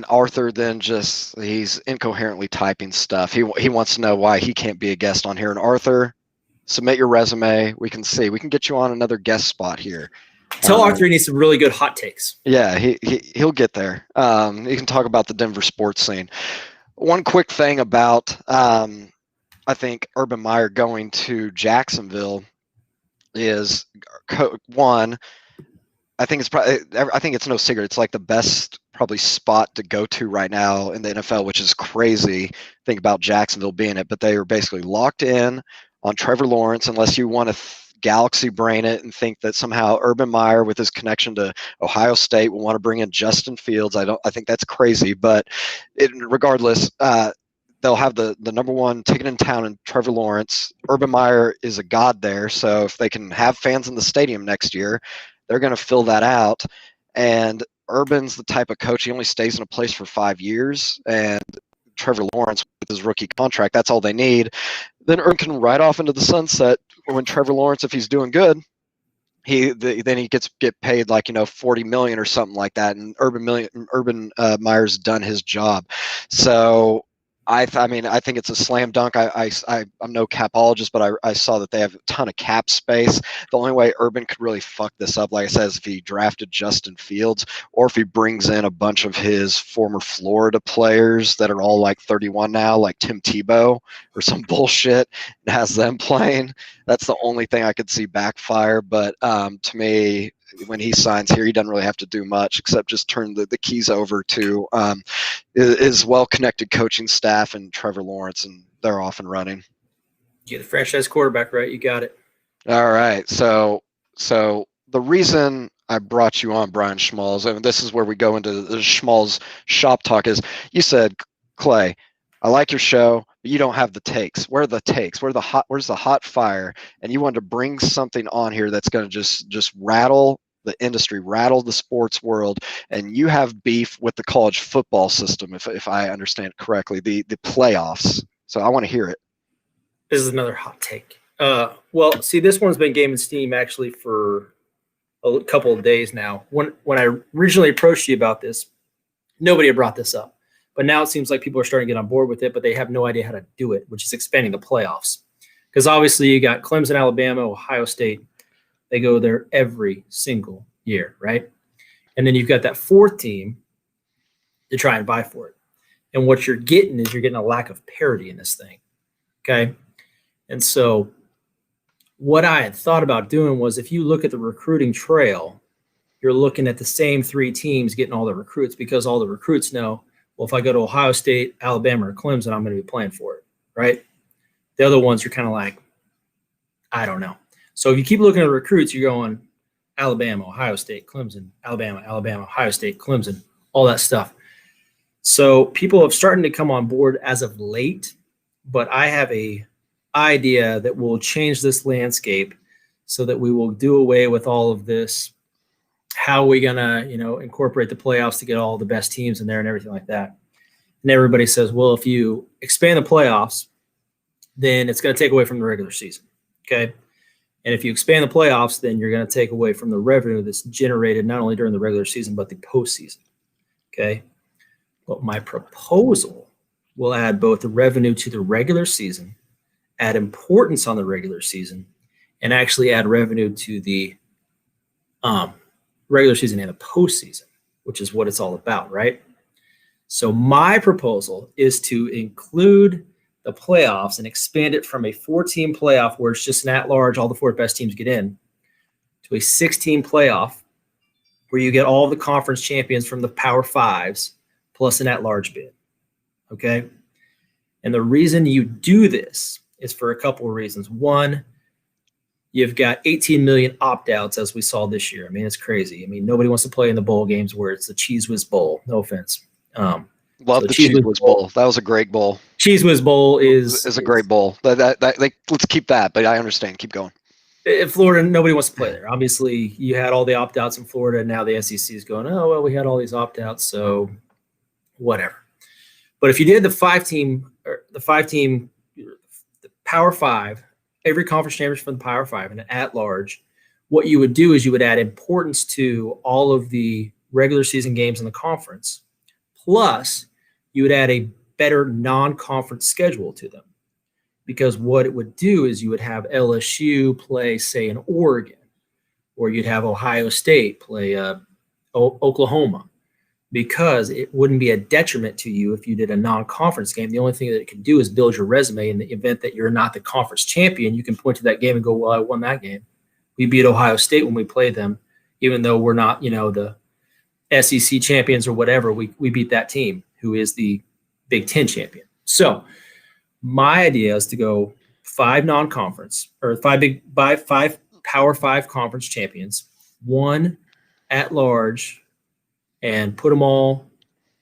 Arthur then he's incoherently typing stuff. He wants to know why he can't be a guest on here. And Arthur, submit your resume. We can get you on another guest spot here.
Tell Arthur he needs some really good hot takes.
Yeah, he'll get there. He can talk about the Denver sports scene. One quick thing about I think Urban Meyer going to Jacksonville is one. I think it's no secret. It's like the best probably spot to go to right now in the NFL, which is crazy. Think about Jacksonville being it, but they are basically locked in on Trevor Lawrence unless you want to galaxy brain it and think that somehow Urban Meyer with his connection to Ohio State will want to bring in Justin Fields. I think that's crazy, but regardless, they'll have the number one ticket in town in Trevor Lawrence. Urban Meyer is a god there, so if they can have fans in the stadium next year, they're going to fill that out. And Urban's the type of coach, he only stays in a place for 5 years, and Trevor Lawrence with his rookie contract, that's all they need. Then Urban can ride off into the sunset when Trevor Lawrence, if he's doing good, then he get paid like $40 million or something like that, and Urban Meyer's done his job. So I think it's a slam dunk. I'm no capologist, but I saw that they have a ton of cap space. The only way Urban could really fuck this up, like I said, is if he drafted Justin Fields or if he brings in a bunch of his former Florida players that are all like 31 now, like Tim Tebow or some bullshit, and has them playing. That's the only thing I could see backfire. But to me, when he signs here, he doesn't really have to do much except just turn the keys over to his well-connected coaching staff and Trevor Lawrence, and they're off and running.
Get the franchise quarterback right. You got it.
All right. So the reason I brought you on, Brian Schmalz, and this is where we go into the Schmalz shop talk, is you said, Clay, I like your show, but you don't have the takes. Where are the takes? Where's the hot fire? And you wanted to bring something on here that's going to just rattle the industry, rattle the sports world, and you have beef with the college football system, if I understand correctly, the playoffs. So I want to hear it.
This is another hot take. Well, see, this one's been gaining steam actually for a couple of days now. When I originally approached you about this, nobody had brought this up. But now it seems like people are starting to get on board with it, but they have no idea how to do it, which is expanding the playoffs. Because obviously you got Clemson, Alabama, Ohio State. They go there every single year, right? And then you've got that fourth team to try and vie for it. And what you're getting is you're getting a lack of parity in this thing, okay? And so what I had thought about doing was if you look at the recruiting trail, you're looking at the same three teams getting all the recruits because all the recruits know, well, if I go to Ohio State, Alabama, or Clemson, I'm going to be playing for it, right? The other ones, you're kind of like, I don't know. So if you keep looking at the recruits, you're going Alabama, Ohio State, Clemson, Alabama, Ohio State, Clemson, all that stuff. So people have started to come on board as of late, but I have a idea that will change this landscape so that we will do away with all of this. How are we going to, incorporate the playoffs to get all the best teams in there and everything like that? And everybody says, well, if you expand the playoffs, then it's going to take away from the regular season, okay? And if you expand the playoffs, then you're going to take away from the revenue that's generated not only during the regular season, but the postseason, okay? But my proposal will add both the revenue to the regular season, add importance on the regular season, and actually add revenue to the regular season and the postseason, which is what it's all about, right? So my proposal is to include the playoffs and expand it from a 4-team playoff where it's just an at-large, all the 4 best teams get in, to a 6-team playoff where you get all the conference champions from the Power Fives plus an at-large bid, okay? And the reason you do this is for a couple of reasons. One, you've got 18 million opt-outs as we saw this year. I mean, it's crazy. I mean, nobody wants to play in the bowl games where it's the Cheese Whiz Bowl. No offense.
Love the Cheese Whiz Bowl. That was a great bowl.
Cheese Whiz Bowl is
a great bowl. Let's keep that, but I understand. Keep going.
In Florida, nobody wants to play there. Obviously, you had all the opt-outs in Florida, and now the SEC is going, oh, well, we had all these opt-outs, so whatever. But if you did the 5-team, the Power 5, every conference championship from the Power 5 and at large, what you would do is you would add importance to all of the regular season games in the conference. Plus, you would add a better non-conference schedule to them. Because what it would do is you would have LSU play, say, in Oregon, or you'd have Ohio State play Oklahoma. because it wouldn't be a detriment to you if you did a non-conference game. The only thing that it could do is build your resume. In the event that you're not the conference champion, you can point to that game and go, well, I won that game. We beat Ohio State when we played them, even though we're not, the SEC champions or whatever. We beat that team who is the Big Ten champion. So my idea is to go 5 non-conference or 5 Power 5 conference champions, 1 at large, and put them all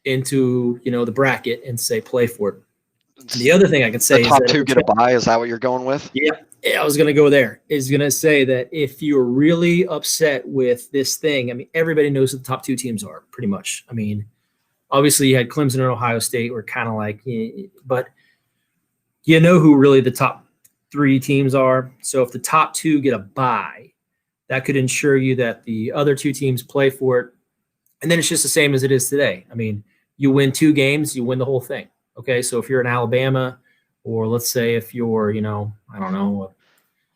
into, the bracket and say, play for it. And the other thing I can say
the top
is that
2 get a bye. Is that what you're going with?
Yeah, I was going to go there. Is going to say that if you're really upset with this thing, I mean, everybody knows who the top 2 teams are pretty much. I mean, obviously you had Clemson and Ohio State were kind of like, but you know who really the top 3 teams are. So if the top 2 get a bye, that could ensure you that the other 2 teams play for it. And then it's just the same as it is today. I mean, you win 2 games, you win the whole thing. Okay, so if you're in Alabama, or let's say if you're, I don't know.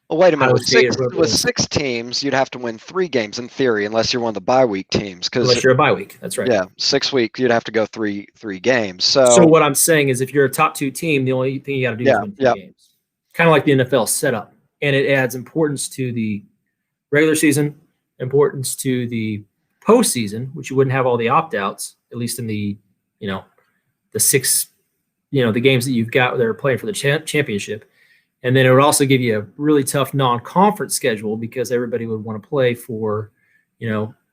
Well, wait a minute. With 6 teams, you'd have to win 3 games in theory, unless you're one of the bye week teams.
Unless you're a bye week, that's right.
Yeah, 6 weeks, you'd have to go three games.
So what I'm saying is, if you're a top 2 team, the only thing you got to do is win 2 games. Kind of like the NFL setup, and it adds importance to the regular season, importance to the postseason, which you wouldn't have all the opt-outs, at least in the, the 6, the games that you've got that are playing for the championship. And then it would also give you a really tough non-conference schedule, because everybody would want to play for,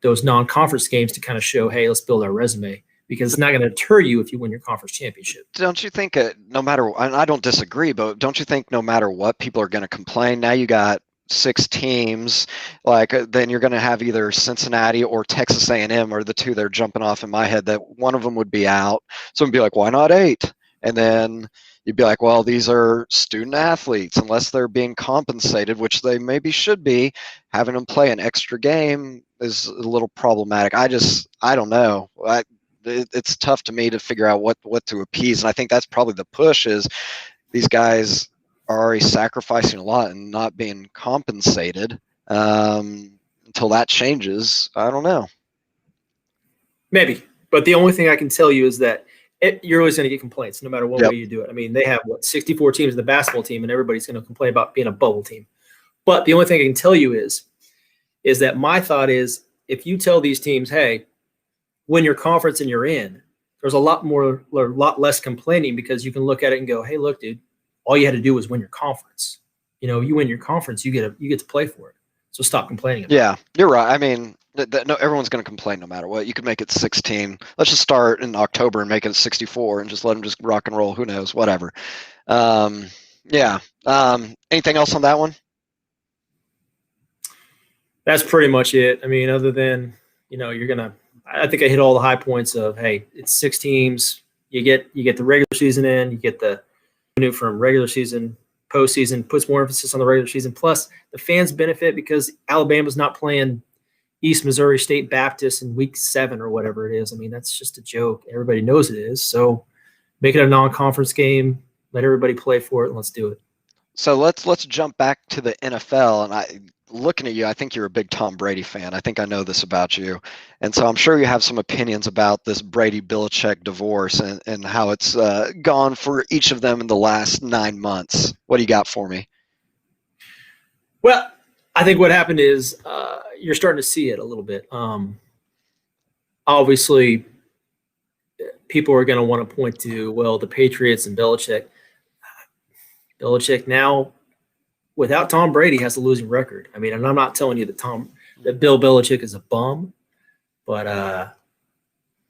those non-conference games to kind of show, hey, let's build our resume, because it's not going to deter you if you win your conference championship.
Don't you think no matter, and I don't disagree, but don't you think no matter what, people are going to complain? Now you got 6 teams, then you're going to have either Cincinnati or Texas A&M are the 2 that are jumping off in my head, that one of them would be out. So it'd be like, why not 8? And then you'd be like, well, these are student athletes, unless they're being compensated, which they maybe should be. Having them play an extra game is a little problematic. I don't know. It's tough to me to figure out what to appease. And I think that's probably the push, is these guys are already sacrificing a lot and not being compensated. Until that changes, I don't know.
Maybe. But the only thing I can tell you is that you're always going to get complaints no matter what way you do it. I mean, they have 64 teams in the basketball team, and everybody's going to complain about being a bubble team. But the only thing I can tell you is that my thought is, if you tell these teams, hey, win your conference and you're in, there's a lot less complaining, because you can look at it and go, hey, look, dude, all you had to do was win your conference. You win your conference, you get to play for it. So stop complaining about it.
Yeah, you're right. I mean, no, everyone's going to complain no matter what. You could make it 16. Let's just start in October and make it 64 and just let them just rock and roll. Who knows? Whatever. Yeah. Anything else on that one?
That's pretty much it. I mean, other than, I think I hit all the high points of, hey, it's 6 teams. You get the regular season in, you get the revenue from regular season, postseason, puts more emphasis on the regular season. Plus, the fans benefit because Alabama's not playing East Missouri State Baptist in week 7 or whatever it is. I mean, that's just a joke. Everybody knows it is. So make it a non-conference game. Let everybody play for it, and let's do it.
So let's jump back to the NFL. And looking at you, I think you're a big Tom Brady fan. I think I know this about you. And so I'm sure you have some opinions about this Brady-Belichick divorce and how it's gone for each of them in the last 9 months. What do you got for me?
Well, I think what happened is you're starting to see it a little bit. Obviously, people are going to want to point to, well, the Patriots and Belichick. Belichick now, without Tom Brady, has a losing record. I mean, and I'm not telling you that Bill Belichick is a bum, but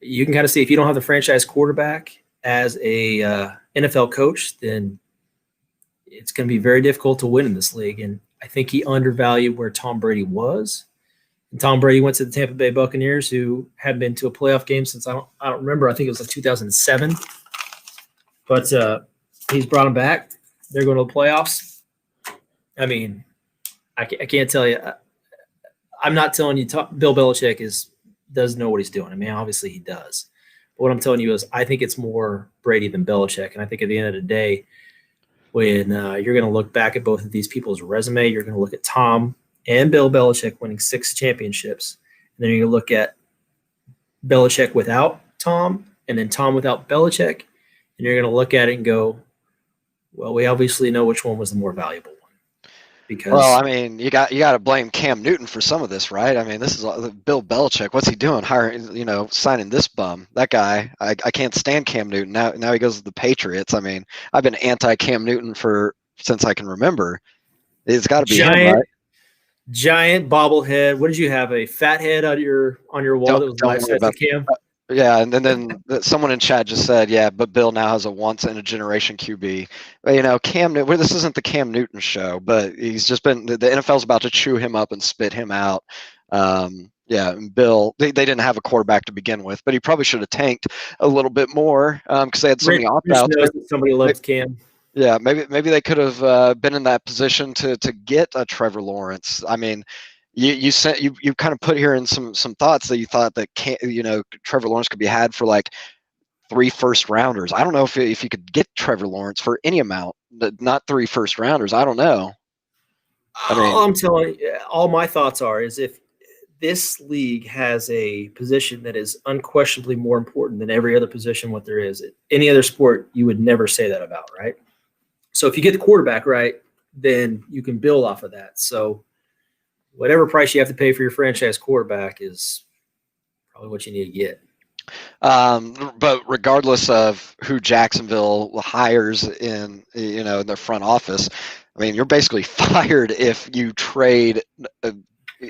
you can kind of see, if you don't have the franchise quarterback as a NFL coach, then it's going to be very difficult to win in this league. And I think he undervalued where Tom Brady was. And Tom Brady went to the Tampa Bay Buccaneers, who hadn't been to a playoff game since I don't remember. I think it was like 2007. But he's brought them back. They're going to the playoffs. I mean, I can't tell you. I'm not telling you Bill Belichick does know what he's doing. I mean, obviously he does. But what I'm telling you is, I think it's more Brady than Belichick. And I think at the end of the day, when you're going to look back at both of these people's resume, you're going to look at Tom and Bill Belichick winning 6 championships. And then you're going to look at Belichick without Tom, and then Tom without Belichick, and you're going to look at it and go, well, we obviously know which one was the more valuable one. Because,
well, I mean, you got to blame Cam Newton for some of this, right? I mean, this is Bill Belichick. What's he doing? Signing this bum. That guy. I can't stand Cam Newton. Now he goes to the Patriots. I mean, I've been anti Cam Newton since I can remember. It's got to be him, right?
Giant bobblehead. What did you have? A fat head on your wall that was life size to Cam?
Yeah, and then someone in chat just said, yeah, but Bill now has a once in a generation QB. But, Cam Newton, this isn't the Cam Newton show, but he's just been, the NFL's about to chew him up and spit him out. Yeah, and Bill, they didn't have a quarterback to begin with, but he probably should have tanked a little bit more because they had so many opt-outs.
Somebody loved Cam.
Yeah, maybe they could have been in that position to get a Trevor Lawrence. I mean, you kind of put here in some thoughts that you thought that Trevor Lawrence could be had for like 3 first-rounders. I don't know if you could get Trevor Lawrence for any amount, not 3 first-rounders. I don't know.
All I'm telling you, all my thoughts is if this league has a position that is unquestionably more important than every other position what there is. Any other sport, you would never say that about, right? So if you get the quarterback right, then you can build off of that. So whatever price you have to pay for your franchise quarterback is probably what you need to get.
But regardless of who Jacksonville hires in their front office, I mean, you're basically fired if you trade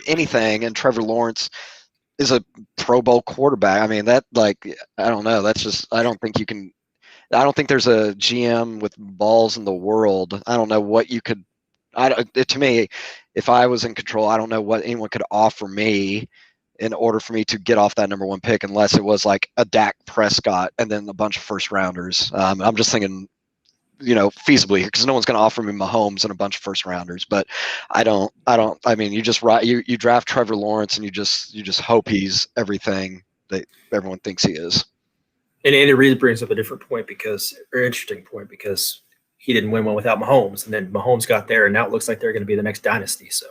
anything, and Trevor Lawrence is a Pro Bowl quarterback. I mean, I don't know. That's just, I don't think there's a GM with balls in the world. I don't know what you could, to me, if I was in control, I don't know what anyone could offer me in order for me to get off that number 1 pick, unless it was like a Dak Prescott and then a bunch of first rounders. I'm just thinking, feasibly, because no one's going to offer me Mahomes and a bunch of first rounders. But I mean, you draft Trevor Lawrence and you just hope he's everything that everyone thinks he is.
And Andy Reid brings up a interesting point because he didn't win one without Mahomes, and then Mahomes got there, and now it looks like they're going to be the next dynasty. So,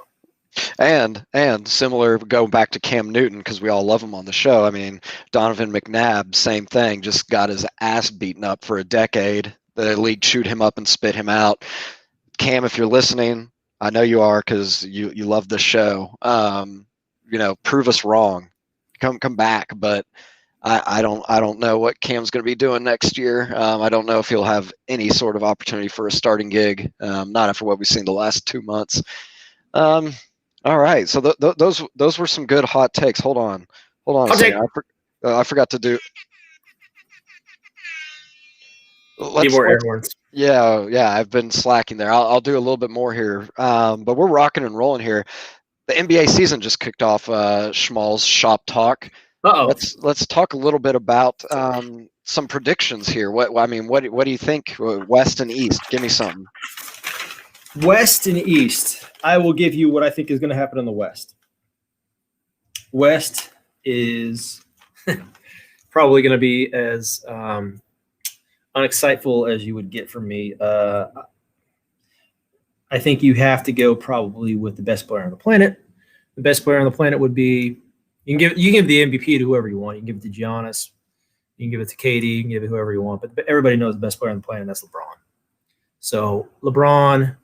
and similar, going back to Cam Newton, because we all love him on the show. I mean, Donovan McNabb, same thing, just got his ass beaten up for a decade. The league chewed him up and spit him out. Cam, if you're listening, I know you are because you love the show. Prove us wrong. Come back, but I don't know what Cam's going to be doing next year. I don't know if he'll have any sort of opportunity for a starting gig, not after what we've seen the last 2 months. All right, so those were some good hot takes. Hold on a second. I forgot to do.
Need more air horns.
Yeah, I've been slacking there. I'll do a little bit more here, but we're rocking and rolling here. The NBA season just kicked off. Schmal's Shop Talk. Let's talk a little bit about some predictions here. What do you think? West and East. Give me something.
West and East. I will give you what I think is going to happen in the West. West is probably going to be as unexciteful as you would get from me. I think you have to go probably with the best player on the planet. The best player on the planet would be you can give the MVP to whoever you want. You can give it to Giannis. You can give it to KD. You can give it to whoever you want. But everybody knows the best player on the planet, and that's LeBron. So LeBron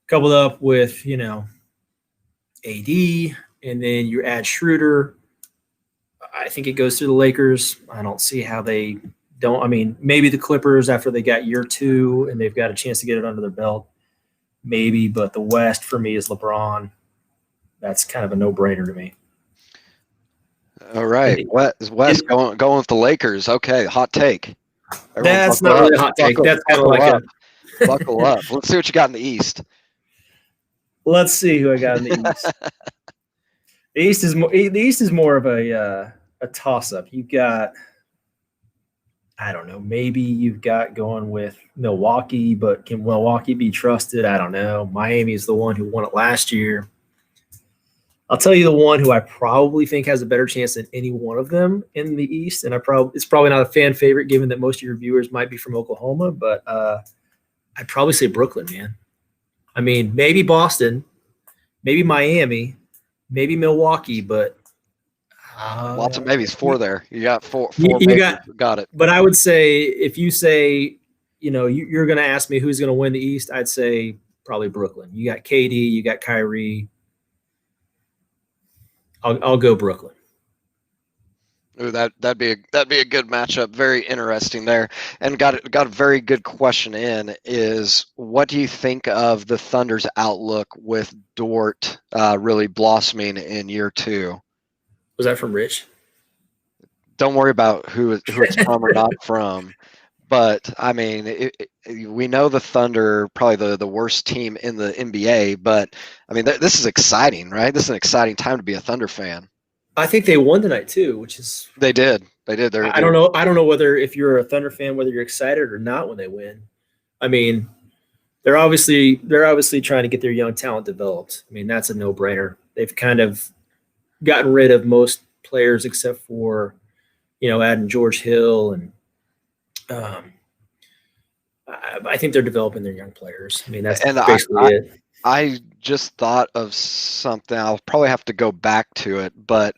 coupled up with, AD, and then you add Schroeder. I think it goes through the Lakers. I don't see how they don't. I mean, maybe the Clippers after they got year 2 and they've got a chance to get it under their belt. Maybe, but the West for me is LeBron. That's kind of a no-brainer to me.
All right, West going with the Lakers. Okay, hot take.
That's not really a hot take. That's kind of like
buckle up. Let's see what you got in the East.
Let's see who I got in the East. The East is more of a toss-up. You've got, I don't know, maybe you've got going with Milwaukee, but can Milwaukee be trusted? I don't know. Miami is the one who won it last year. I'll tell you the one who I probably think has a better chance than any one of them in the East, and it's probably not a fan favorite given that most of your viewers might be from Oklahoma, but I'd probably say Brooklyn, man. I mean, maybe Boston, maybe Miami, maybe Milwaukee, but
Lots of maybes. 4 there. You got four
You
maybes. Got it.
but I would say if you say, you're going to ask me who's going to win the East, I'd say probably Brooklyn. You got KD, you got Kyrie. I'll go Brooklyn.
Ooh, that'd be a good matchup. Very interesting there. And got a very good question in is what do you think of the Thunder's outlook with Dort really blossoming in year 2?
Was that from Rich?
Don't worry about who it's from or not from. But I mean, we know the Thunder probably the worst team in the NBA. But I mean, this is exciting, right? This is an exciting time to be a Thunder fan.
I think they won tonight too, which is
They did.
I don't know. I don't know whether if you're a Thunder fan, whether you're excited or not when they win. I mean, they're obviously trying to get their young talent developed. I mean, that's a no-brainer. They've kind of gotten rid of most players except for, adding George Hill and I think they're developing their young players. I mean, that's basically it.
I just thought of something. I'll probably have to go back to it, but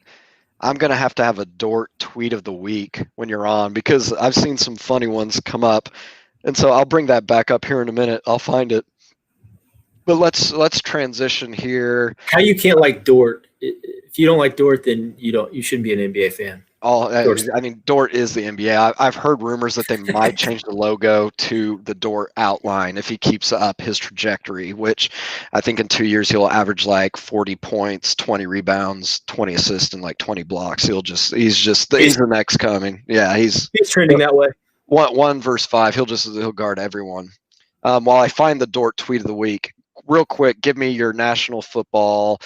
I'm going to have a Dort tweet of the week when you're on because I've seen some funny ones come up. And so I'll bring that back up here in a minute. I'll find it. But let's transition here.
How you can't like Dort? If you don't like Dort, then you shouldn't be an NBA fan.
Dort is the NBA. I've heard rumors that they might change the logo to the Dort outline if he keeps up his trajectory, which I think in 2 years he'll average like 40 points, 20 rebounds, 20 assists, and like 20 blocks. He's the next coming. Yeah, he's
trending that way.
1 versus 5. He'll guard everyone. While I find the Dort tweet of the week, real quick, give me your National Football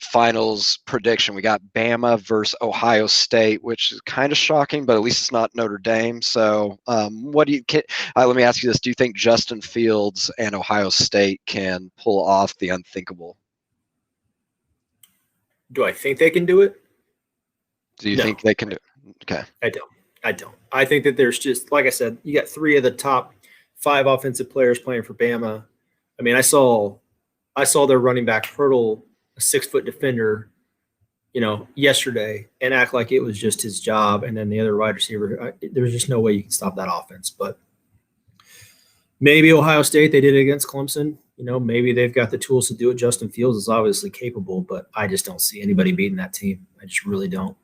finals prediction. We got Bama versus Ohio State, which is kind of shocking, but at least it's not Notre Dame. So let me ask you this. Do you think Justin Fields and Ohio State can pull off the unthinkable?
Do I think they can do it?
Do you think they can do it? Okay.
I don't. I think that there's just, like I said, you got 3 of the top 5 offensive players playing for Bama. I mean, I saw their running back hurdle a 6-foot defender, yesterday and act like it was just his job. And then the other wide receiver, there's just no way you can stop that offense. But maybe Ohio State, they did it against Clemson. Maybe they've got the tools to do it. Justin Fields is obviously capable, but I just don't see anybody beating that team. I just really don't.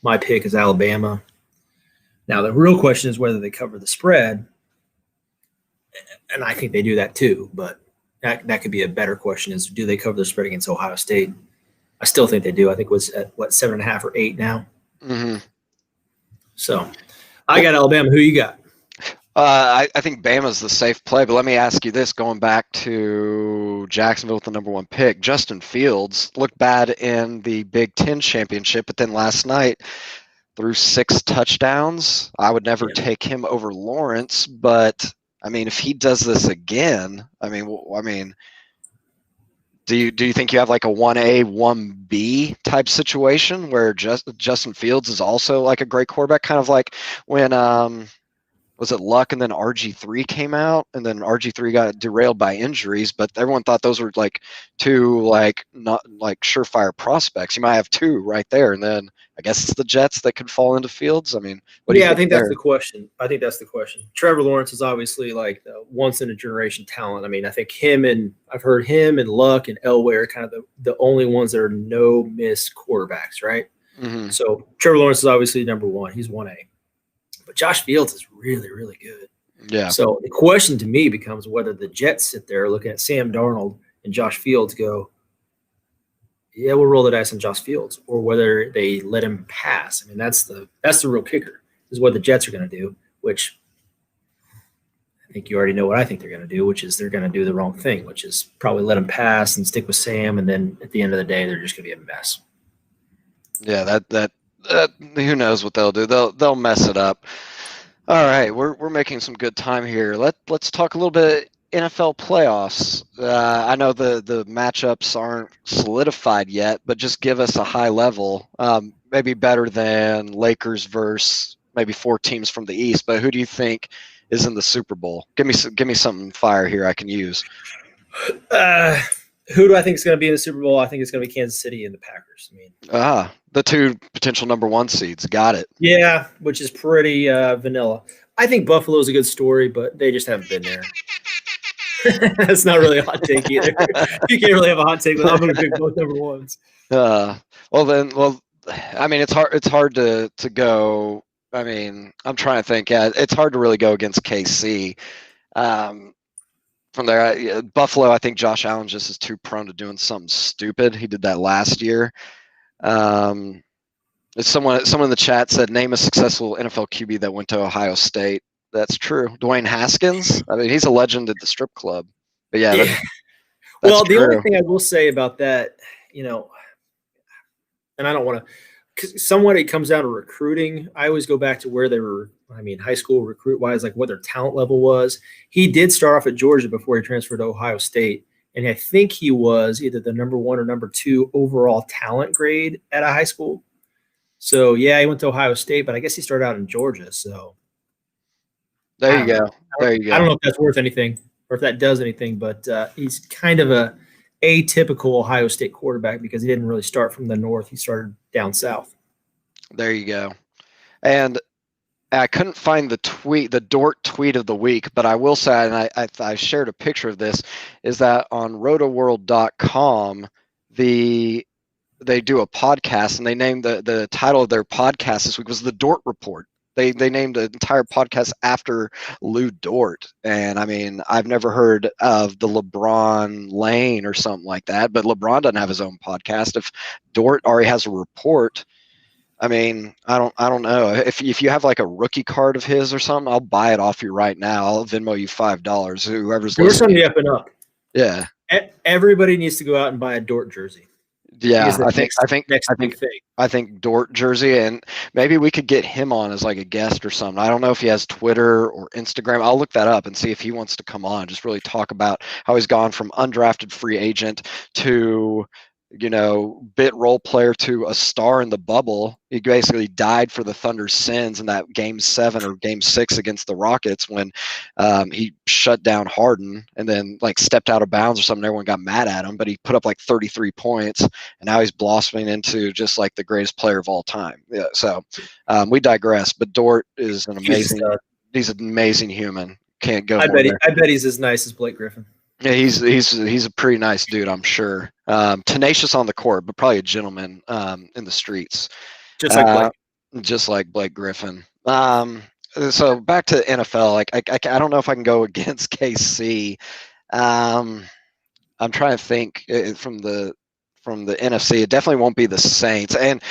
My pick is Alabama. Now, the real question is whether they cover the spread. And I think they do that too, but that could be a better question is, do they cover the spread against Ohio State? I still think they do. I think it was at 7.5 or 8 now.
Mm-hmm.
So I got Alabama. Who you got?
I think Bama's the safe play, but let me ask you this, going back to Jacksonville with the number 1 pick, Justin Fields looked bad in the Big Ten championship, but then last night threw 6 touchdowns. I would never take him over Lawrence, but I mean, if he does this again, do you think you have like a 1A, 1B type situation where Justin Fields is also like a great quarterback, kind of like when was it Luck and then RG3 came out, and then RG3 got derailed by injuries, but everyone thought those were like 2 like not like surefire prospects. You might have 2 right there, and then I guess it's the Jets that could fall into Fields. I mean, what do you think?
I think that's the question. Trevor Lawrence is obviously like the once in a generation talent. I mean, I think I've heard him and Luck and Elway are kind of the only ones that are no miss quarterbacks, right?
Mm-hmm.
So Trevor Lawrence is obviously number 1. He's 1A. But Josh Fields is really, really good.
Yeah.
So the question to me becomes whether the Jets sit there looking at Sam Darnold and Josh Fields go, yeah, we'll roll the dice on Josh Fields, or whether they let him pass. I mean, that's the real kicker, is what the Jets are going to do, which I think you already know what I think they're going to do, which is they're going to do the wrong thing, which is probably let him pass and stick with Sam, and then at the end of the day, they're just going to be a mess.
Yeah, that who knows what they'll do? They'll mess it up. All right, we're making some good time here. Let's talk a little bit NFL playoffs. I know the matchups aren't solidified yet, but just give us a high level. Maybe better than Lakers versus maybe 4 teams from the East. But who do you think is in the Super Bowl? Give me something fire here I can use.
Who do I think is going to be in the Super Bowl? I think it's going to be Kansas City and the Packers. I mean,
the two potential number 1 seeds. Got it.
yeah, which is pretty vanilla. I think Buffalo is a good story, but they just haven't been there. That's not really a hot take either. You can't really have a hot take without going to pick both number 1s.
I mean, it's hard to go. I mean, I'm trying to think. Yeah, it's hard to really go against KC. From there, Buffalo, I think Josh Allen just is too prone to doing something stupid. He did that last year. Someone in the chat said, name a successful NFL QB that went to Ohio State. That's true. Dwayne Haskins. I mean, he's a legend at the strip club. But yeah. That's
well, the
true.
only thing I will say about that, and I don't want to, because somewhat it comes down to recruiting. I always go back to where they were. I mean, high school recruit-wise, like what their talent level was. He did start off at Georgia before he transferred to Ohio State, and I think he was either the number 1 or number 2 overall talent grade at a high school. So, yeah, he went to Ohio State, but I guess he started out in Georgia. So
there you go.
I don't know if that's worth anything or if that does anything, but he's kind of a atypical Ohio State quarterback because he didn't really start from the north. He started down south.
There you go. And I couldn't find the Dort tweet of the week, but I will say, and I shared a picture of this, is that on rotoworld.com, they do a podcast, and they named the title of their podcast this week was the Dort Report. They named the entire podcast after Lou Dort. And I mean, I've never heard of the LeBron Lane or something like that, but LeBron doesn't have his own podcast. If Dort already has a report, I mean, I don't know. If you have like a rookie card of his or something, I'll buy it off you right now. I'll Venmo you $5. Whoever's
There's
listening.
somebody up and up.
Yeah.
Everybody needs to go out and buy a Dort jersey.
Yeah, I think
big thing.
I think Dort jersey, and maybe we could get him on as like a guest or something. I don't know if he has Twitter or Instagram. I'll look that up and see if he wants to come on. Just really talk about how he's gone from undrafted free agent to bit role player to a star in the bubble. He basically died for the Thunder's sins in that Game 7 or Game 6 against the Rockets when he shut down Harden and then like stepped out of bounds or something. Everyone got mad at him, but he put up like 33 points, and now he's blossoming into just like the greatest player of all time. Yeah. So we digress, but Dort is he's an amazing human. Can't go.
I bet he's as nice as Blake Griffin.
Yeah, he's a pretty nice dude, I'm sure. Tenacious on the court, but probably a gentleman in the streets. Just like Blake Griffin. So back to NFL. Like I don't know if I can go against KC. I'm trying to think from the NFC. It definitely won't be the Saints. And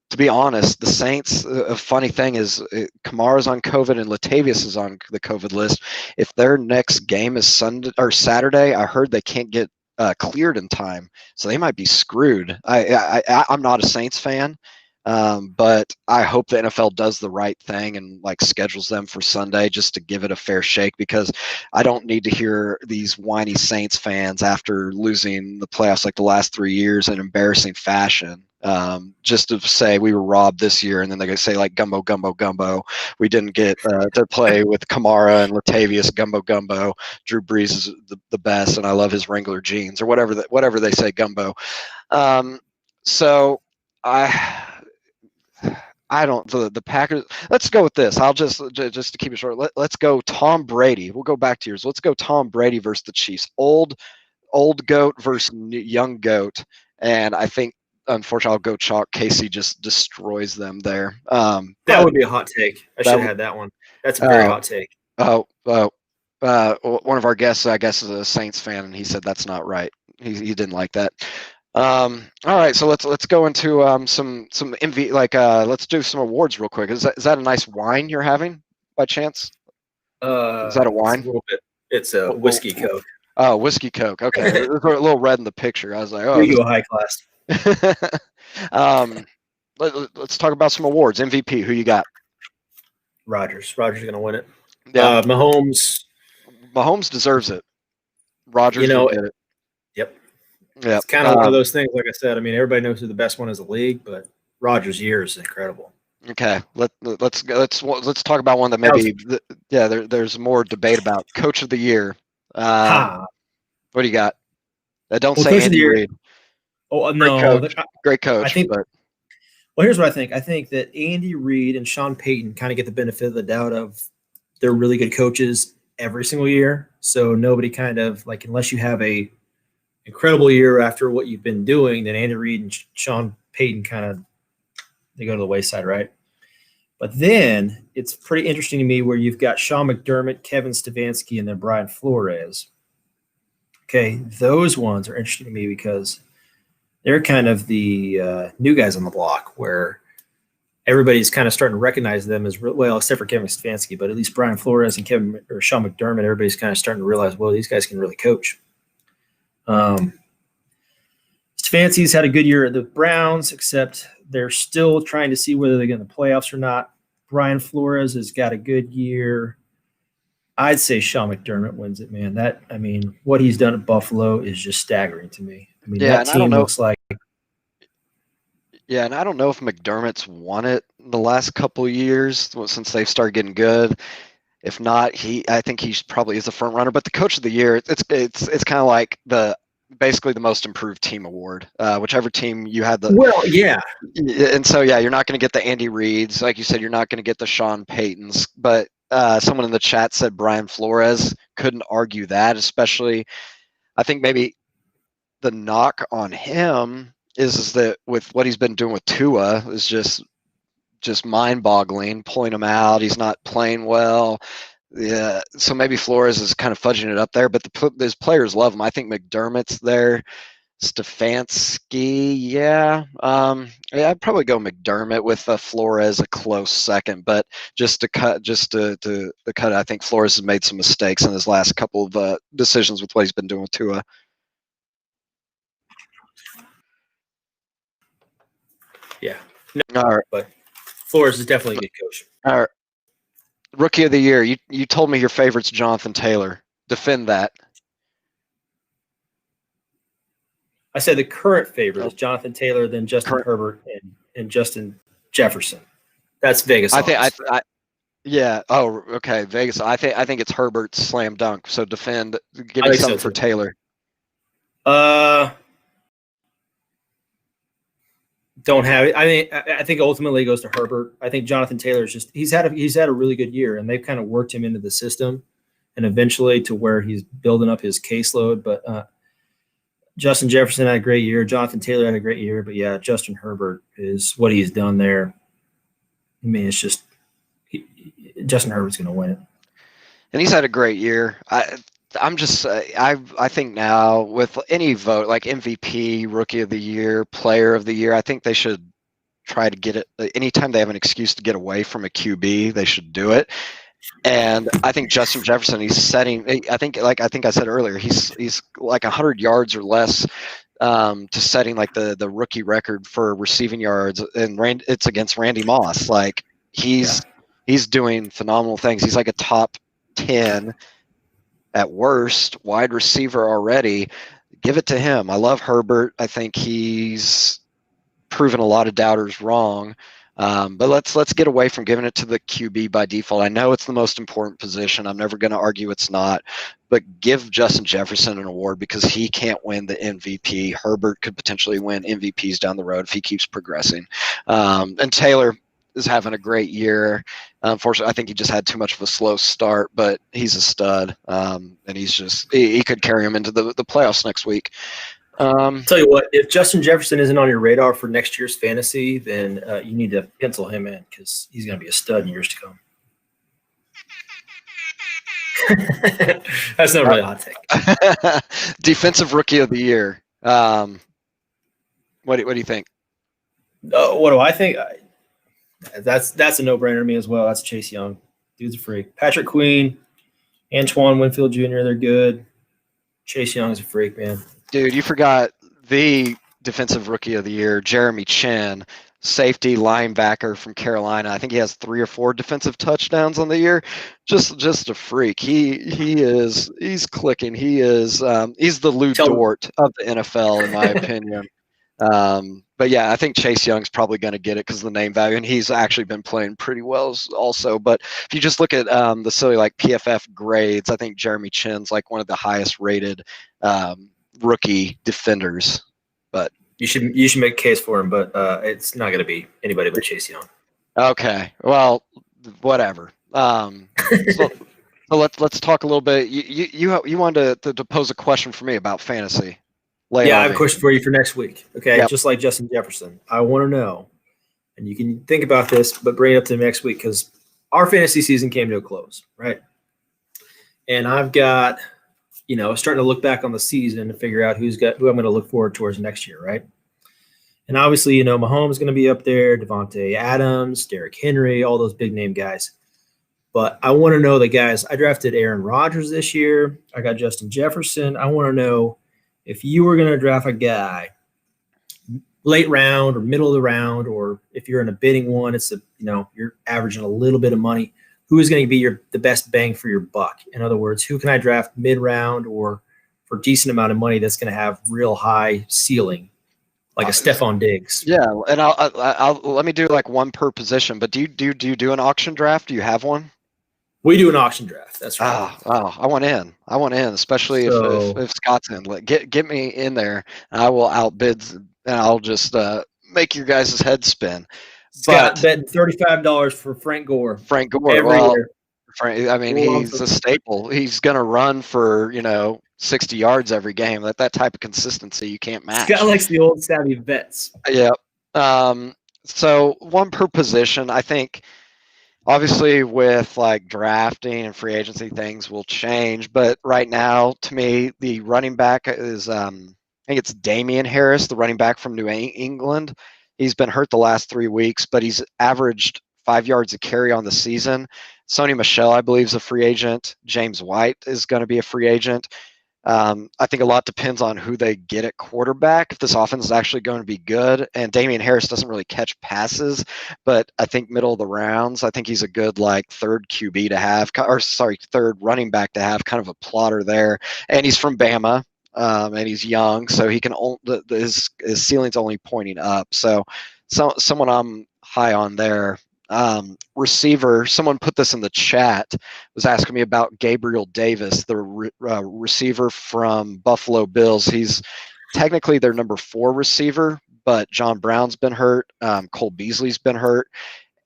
to be honest, the Saints, a funny thing is Kamara's on COVID and Latavius is on the COVID list. If their next game is Sunday or Saturday, I heard they can't get cleared in time, so they might be screwed. I'm not a Saints fan, but I hope the NFL does the right thing and like schedules them for Sunday just to give it a fair shake, because I don't need to hear these whiny Saints fans after losing the playoffs like the last 3 years in embarrassing fashion. Just to say we were robbed this year, and then they say like gumbo, gumbo, gumbo. We didn't get to play with Kamara and Latavius, gumbo, gumbo. Drew Brees is the best, and I love his Wrangler jeans or whatever they say gumbo. So I don't the Packers. Let's go with this. I'll just to keep it short. Let's go Tom Brady. We'll go back to yours. Let's go Tom Brady versus the Chiefs. Old goat versus young goat, and I think. Unfortunately, I'll go chalk. Casey just destroys them there.
That would be a hot take. I should have had that one. That's a very hot take.
One of our guests, I guess, is a Saints fan, and he said that's not right. He didn't like that. All right, so let's go into some MV. Let's do some awards real quick. Is that a nice wine you're having by chance? Is that a wine?
It's a little bit. It's a whiskey Coke.
Oh, whiskey Coke. Okay, it was a little red in the picture. I was like, oh,
you go high class.
Let's talk about some awards. MVP, who you got?
Rodgers is going to win it.
Yeah.
Mahomes
deserves it. Rodgers will get it.
Yep.
Yeah.
It's kind of one of those things. Like I said, I mean, everybody knows who the best one is in the league, but Rodgers' year is incredible.
Okay, let's talk about one that maybe there's more debate about. Coach of the year. What do you got? Don't
Well,
say
coach of the
Andy
year.
Reid.
Oh
Great
no,
coach. Great coach.
I think.
But
Well, here's what I think. I think that Andy Reid and Sean Payton kind of get the benefit of the doubt of they're really good coaches every single year. So nobody kind of like unless you have a incredible year after what you've been doing, then Andy Reid and Sean Payton kind of they go to the wayside, right? But then it's pretty interesting to me where you've got Sean McDermott, Kevin Stefanski, and then Brian Flores. Okay, those ones are interesting to me because they're kind of the new guys on the block where everybody's kind of starting to recognize them as well, except for Kevin Stefanski, but at least Brian Flores and Kevin or Sean McDermott, everybody's kind of starting to realize, well, these guys can really coach. Stefanski's had a good year at the Browns, except they're still trying to see whether they get in the playoffs or not. Brian Flores has got a good year. I'd say Sean McDermott wins it, man. What he's done at Buffalo is just staggering to me. I mean, that team looks like.
Yeah, and I don't know if McDermott's won it the last couple of years since they've started getting good. If not, I think he probably is a front runner. But the coach of the year, it's kind of like basically the most improved team award. Whichever team you had the
yeah.
And so you're not going to get the Andy Reids, like you said. You're not going to get the Sean Paytons. But someone in the chat said Brian Flores. Couldn't argue that, especially. I think maybe the knock on him is that with what he's been doing with Tua is just mind-boggling, pulling him out. He's not playing well. Yeah, so maybe Flores is kind of fudging it up there, but those players love him. I think McDermott's there. Stefanski, yeah, I'd probably go McDermott with Flores a close second, but just to cut, I think Flores has made some mistakes in his last couple of decisions with what he's been doing with Tua.
Yeah,
all right,
but Flores is definitely a good coach.
All right, Rookie of the year. You told me your favorite's Jonathan Taylor. Defend that.
I said the current favorite is Jonathan Taylor, then Justin Herbert, and Justin Jefferson. That's Vegas.
Yeah. Oh, okay. Vegas. I think it's Herbert's slam dunk. So defend. Give me something for Taylor.
Don't have it. I think ultimately it goes to Herbert. I think Jonathan Taylor's he's had a really good year, and they've kind of worked him into the system, and eventually to where he's building up his caseload. But Justin Jefferson had a great year. Jonathan Taylor had a great year. But yeah, Justin Herbert is what he's done there. I mean, it's just Justin Herbert's going to win it,
and he's had a great year. I think now with any vote like MVP, Rookie of the Year, Player of the Year, I think they should try to get it. Anytime they have an excuse to get away from a QB, they should do it. And I think Justin Jefferson, he's setting. I think I said earlier, he's like 100 yards or less to setting like the rookie record for receiving yards, and it's against Randy Moss. Like he's doing phenomenal things. He's like a top 10 at worst wide receiver already. Give it to him. I love Herbert. I think he's proven a lot of doubters wrong. But let's get away from giving it to the QB by default. I know it's the most important position. I'm never going to argue it's not. But give Justin Jefferson an award because he can't win the MVP. Herbert could potentially win MVPs down the road if he keeps progressing. And Taylor is having a great year. Unfortunately, I think he just had too much of a slow start, but he's a stud. And he could carry him into the playoffs next week.
Tell you what, if Justin Jefferson isn't on your radar for next year's fantasy, then you need to pencil him in because he's going to be a stud in years to come. That's not really a hot take.
Defensive Rookie of the Year. What do you think?
What do I think? That's a no-brainer to me as well. That's Chase Young. Dude's a freak. Patrick Queen, Antoine Winfield Jr., they're good. Chase Young's a freak, man.
Dude, you forgot the Defensive Rookie of the Year, Jeremy Chen, safety linebacker from Carolina. I think he has 3 or 4 defensive touchdowns on the year. Just a freak. He's clicking. He's the Lou Dort of the NFL in my opinion. But yeah, I think Chase Young's probably going to get it because of the name value, and he's actually been playing pretty well also. But if you just look at the silly like PFF grades, I think Jeremy Chen's like one of the highest rated rookie defenders. But
you should make a case for him, but it's not going to be anybody but Chase Young.
Okay, well, whatever. So let's talk a little bit. You wanted to pose a question for me about fantasy. Lay it
Yeah, I
on
have a
me.
question for you for next week. Okay,
Yep.
just like Justin Jefferson, I want to know, and you can think about this, but bring it up to next week because our fantasy season came to a close, right? And I've got, starting to look back on the season to figure out who I'm going to look forward towards next year, right? And obviously, Mahomes is going to be up there, Devontae Adams, Derrick Henry, all those big name guys. But I want to know the guys. I drafted Aaron Rodgers this year. I got Justin Jefferson. I want to know if you were going to draft a guy late round or middle of the round, or if you're in a bidding one, you're averaging a little bit of money. Who is going to be the best bang for your buck? In other words, who can I draft mid round or for a decent amount of money that's going to have real high ceiling, like a Stephon Diggs?
Yeah, and I'll let me do like one per position. But do you do an auction draft? Do you have one?
We do an auction draft. That's right.
I want in. Especially if Scott's in. Get me in there, and I will outbid, and I'll just make your guys' head spin.
Scott betting $35 for Frank Gore.
Frank Gore,
every year.
Frank, I mean, he's a staple. He's going to run for 60 yards every game. That type of consistency you can't match.
Scott likes the old savvy vets.
Yeah. So one per position, I think. Obviously, with like drafting and free agency, things will change. But right now, to me, the running back is I think it's Damian Harris, the running back from New England. He's been hurt the last 3 weeks, but he's averaged 5 yards a carry on the season. Sony Michel, I believe, is a free agent. James White is going to be a free agent. I think a lot depends on who they get at quarterback, if this offense is actually going to be good. And Damian Harris doesn't really catch passes, but I think middle of the rounds, I think he's a good third QB to have, third running back to have, kind of a plotter there. And he's from Bama, and he's young, so he can his ceiling's only pointing up. So someone I'm high on there. Receiver, someone put this in the chat, was asking me about Gabriel Davis, the receiver from Buffalo Bills. He's technically their number 4 receiver, but John Brown's been hurt. Cole Beasley's been hurt.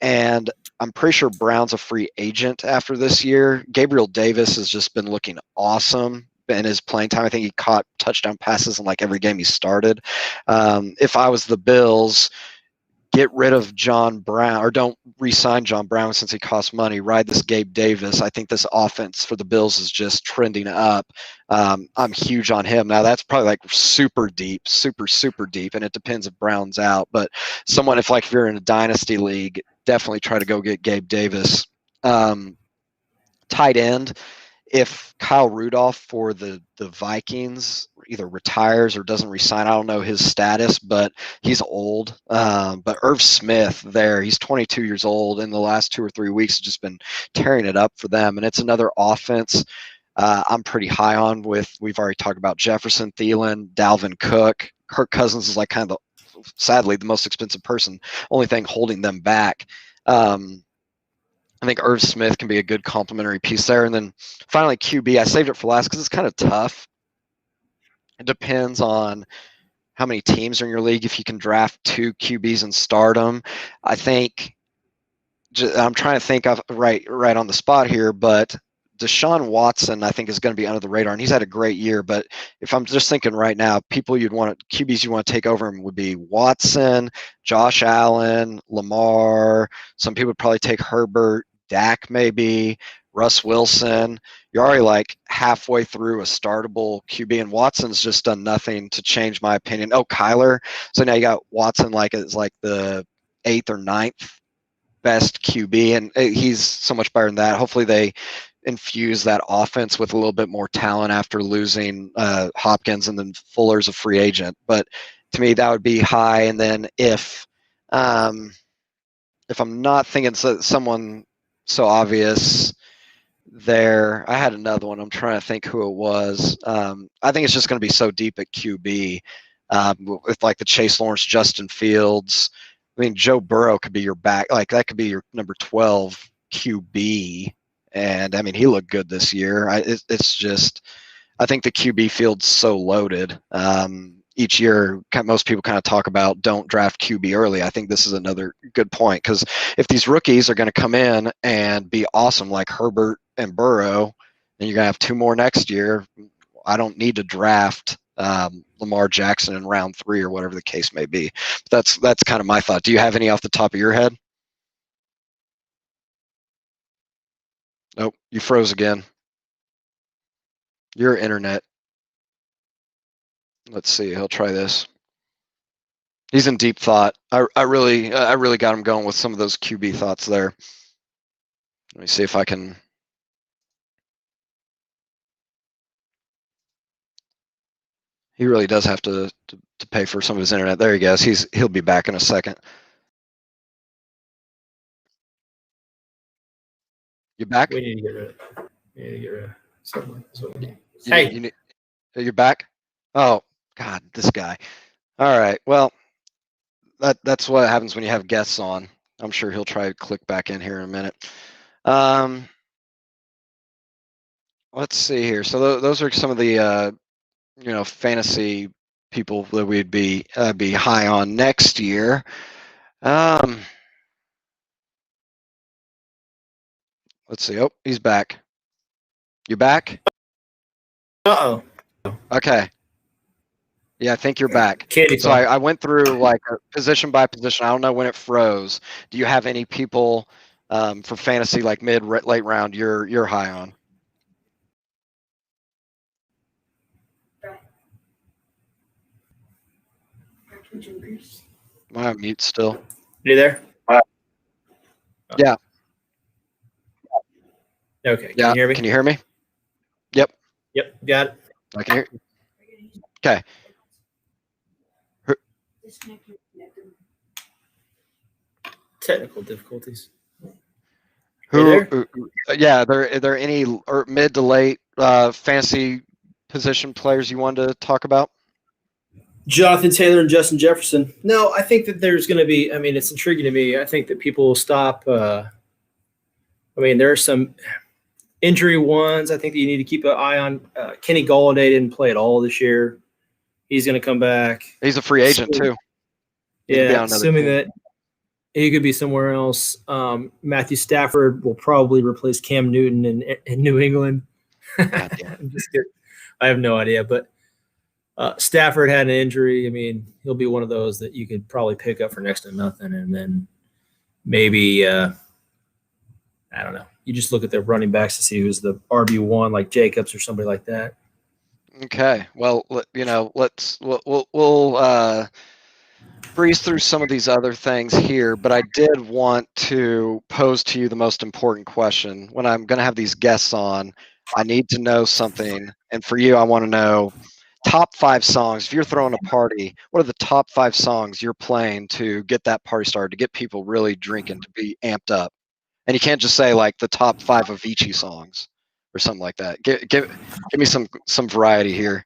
And I'm pretty sure Brown's a free agent after this year. Gabriel Davis has just been looking awesome in his playing time. I think he caught touchdown passes in every game he started. If I was the Bills, get rid of John Brown, or don't re-sign John Brown since he costs money. Ride this Gabe Davis. I think this offense for the Bills is just trending up. I'm huge on him. Now, that's probably super deep, super deep, and it depends if Brown's out. But someone, if you're in a dynasty league, definitely try to go get Gabe Davis. Tight end, if Kyle Rudolph for the Vikings either retires or doesn't resign, I don't know his status, but he's old. But Irv Smith there, he's 22 years old. In the last 2 or 3 weeks, has just been tearing it up for them. And it's another offense I'm pretty high on. We've already talked about Jefferson, Thielen, Dalvin Cook. Kirk Cousins is sadly, the most expensive person, only thing holding them back. I think Irv Smith can be a good complementary piece there. And then finally, QB. I saved it for last because it's kind of tough. It depends on how many teams are in your league. If you can draft 2 QBs and start them, I think I'm trying to think of right on the spot here, but Deshaun Watson, I think, is going to be under the radar, and he's had a great year. But if I'm just thinking right now, QBs you want to take over him would be Watson, Josh Allen, Lamar. Some people would probably take Herbert, Dak maybe, Russ Wilson. You're already halfway through a startable QB, and Watson's just done nothing to change my opinion. Oh, Kyler. So now you got Watson as the 8th or 9th best QB, and he's so much better than that. Hopefully they infuse that offense with a little bit more talent after losing Hopkins, and then Fuller's a free agent. But to me, that would be high. And then if I'm not thinking someone so obvious there, I had another one. I'm trying to think who it was. I think it's just going to be so deep at QB with the Chase Lawrence, Justin Fields. I mean, Joe Burrow could be your back. That could be your number 12 QB. And I mean, he looked good this year. It's just I think the QB field's so loaded. Each year, most people kind of talk about don't draft QB early. I think this is another good point because if these rookies are going to come in and be awesome like Herbert and Burrow, and you're going to have 2 more next year, I don't need to draft Lamar Jackson in round 3 or whatever the case may be. That's kind of my thought. Do you have any off the top of your head? Nope, you froze again. Your internet. Let's see. He'll try this. He's in deep thought. I really got him going with some of those QB thoughts there. Let me see if I can. He really does have to pay for some of his internet. There he goes. He'll be back in a second. You back?
We need to get rid of. We need to get rid of something.
Hey, you're back. Oh God, this guy. All right. Well, that's what happens when you have guests on. I'm sure he'll try to click back in here in a minute. Let's see here. So those are some of the fantasy people that we'd be high on next year. Let's see. Oh, he's back. You back?
Uh-oh.
Okay. Yeah, I think you're back.
Candy
So I went through like position by position. I don't know when it froze. Do you have any people for fantasy like late round you're high on? Am I on mute still?
You there?
Yeah.
Okay.
Yeah.
Can you hear me?
Can you hear me? Yep.
Yep. Got it.
I can hear. Okay.
Technical difficulties.
Yeah, are there any mid to late fantasy position players you wanted to talk about?
Jonathan Taylor and Justin Jefferson. No, I think that there's going to be. I mean, it's intriguing to me. I think that people will stop. I mean, there are some injury ones. I think that you need to keep an eye on. Kenny Golladay didn't play at all this year. He's going to come back.
He's a free agent too.
Yeah, assuming that he could be somewhere else. Matthew Stafford will probably replace Cam Newton in New England. I'm just kidding. I have no idea, but Stafford had an injury. I mean, he'll be one of those that you could probably pick up for next to nothing, and then maybe I don't know. You just look at their running backs to see who's the RB1, like Jacobs or somebody like that.
Okay. Well, we'll breeze through some of these other things here, but I did want to pose to you the most important question. When I'm going to have these guests on, I need to know something. And for you, I want to know top 5 songs. If you're throwing a party, what are the top 5 songs you're playing to get that party started, to get people really drinking, to be amped up? And you can't just say like the top 5 Avicii songs or something like that. Give me some variety here.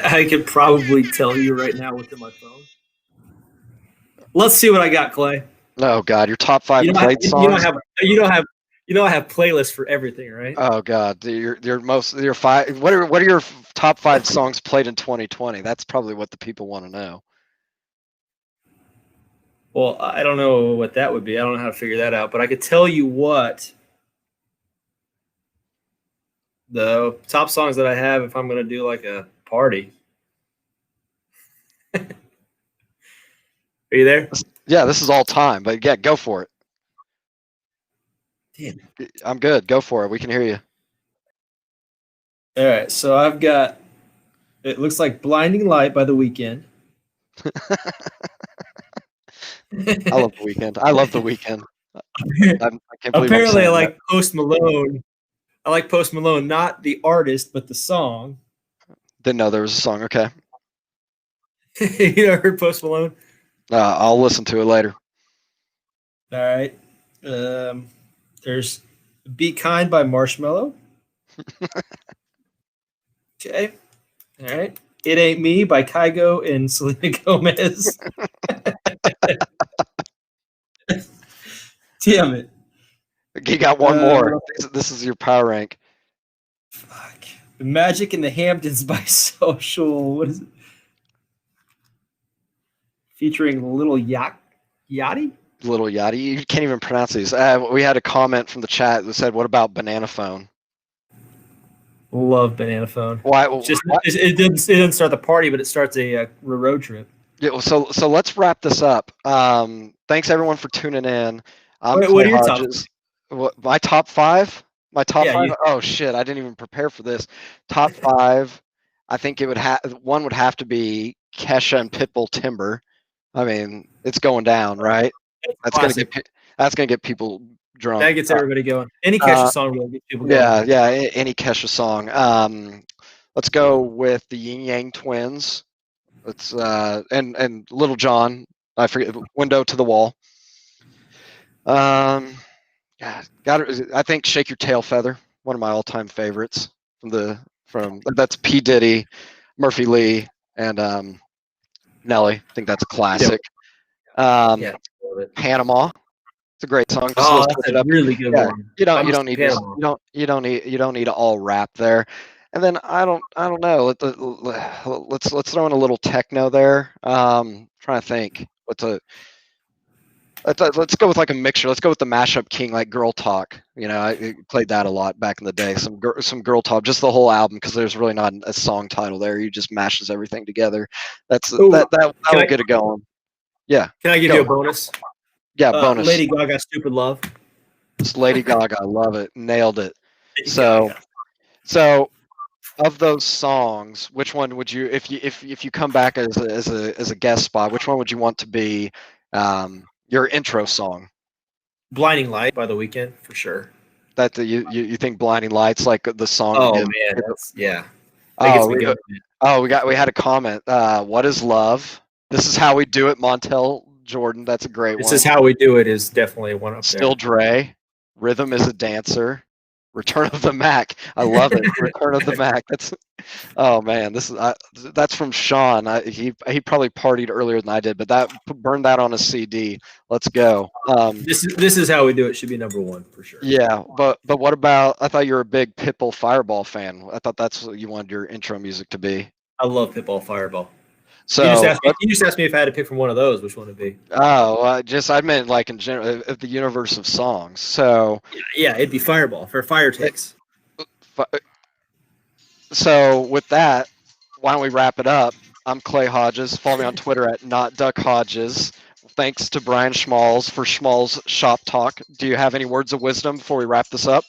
I could probably tell you right now what's in my phone. Let's see what I got, Clay.
Oh God, your top 5 played songs.
You don't have I have playlists for everything, right?
Oh God, your 5. What are your top 5 songs played in 2020? That's probably what the people want to know.
Well, I don't know what that would be. I don't know how to figure that out, but I could tell you what the top songs that I have if I'm going to do like a party. Are you there?
Yeah, this is all time, but yeah, go for it.
Damn.
I'm good. Go for it. We can hear you.
All right, so I've got. It looks like "Blinding Light" by The Weeknd.
I love The Weeknd. I love The Weeknd.
Apparently, I like Post Malone. I like Post Malone, not the artist, but the song.
Didn't know there was a song. Okay.
You ever heard Post Malone?
I'll listen to it later.
All right. There's "Be Kind" by Marshmello. Okay. All right. "It Ain't Me" by Kygo and Selena Gomez. Damn it.
You got one more. This is your power rank.
Fuck. The Magic in the Hamptons by Social. What is it? Featuring Little Yachty?
Little Yachty. You can't even pronounce these. We had a comment from the chat that said, "What about Banana Phone?"
Love Banana Phone.
Why?
It didn't start the party, but it starts a road trip.
Yeah, so let's wrap this up. Thanks everyone for tuning in. I'm
What
Clay
are your top
Hodges. My top five? My top
Yeah,
five?
you-
Oh shit! I didn't even prepare for this. Top five. I think it would have one would have to be Kesha and Pitbull Timber. I mean, it's going down, right? That's gonna
classic.
get people drunk.
That gets everybody going. Any Kesha song will get people going.
Yeah, any Kesha song. Let's go with the Yin Yang Twins. Let's and Little John. I forget. Window to the Wall. I think Shake Your Tail Feather. One of my all-time favorites from that's P Diddy, Murphy Lee, and Nelly. I think that's a classic.
Yeah.
Panama. It's a great song. Just a
Oh,
little
that's
switch
a
it up.
really good
Yeah,
one.
you
I'm
don't need this.
Panama.
You don't need all rap there. And then I don't know. Let's throw in a little techno there. Trying to think. Let's go with like a mixture. Let's go with the mashup king, like Girl Talk. You know, I played that a lot back in the day. Some Girl Talk, just the whole album, because there's really not a song title there. You just mashes everything together.
Ooh,
That'll get it going. Yeah.
Can I give you a bonus?
Yeah, bonus.
Lady Gaga, Stupid Love.
It's Lady Gaga. I love it. Nailed it. So of those songs, which one would you, if you come back as a guest spot, which one would you want to be your intro song?
Blinding Light by The Weeknd, for sure.
That you think Blinding Lights like the song?
Oh man, yeah.
Oh, we had a comment. What is love? This is how we do it, Montel Jordan. That's a great one.
This is how we do it is definitely one up there.
Still Dre. Rhythm is a dancer. Return of the Mac. I love it. Return of the Mac. Oh man, that's from Sean. He probably partied earlier than I did, but burned that on a CD. Let's go.
This is how we do it should be number one for sure.
Yeah, but what about? I thought you were a big Pitbull Fireball fan. I thought that's what you wanted your intro music to be.
I love Pitbull Fireball.
So
you just asked me if I had to pick from one of those, which one would be?
Oh, I meant like in general of the universe of songs. So
yeah, it'd be Fireball for fire takes.
So with that, why don't we wrap it up? I'm Clay Hodges. Follow me on Twitter at NotDuckHodges. Thanks to Brian Schmalls for Schmalls Shop Talk. Do you have any words of wisdom before we wrap this up?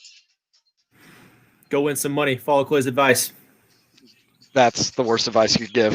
Go win some money. Follow Clay's advice.
That's the worst advice you could give.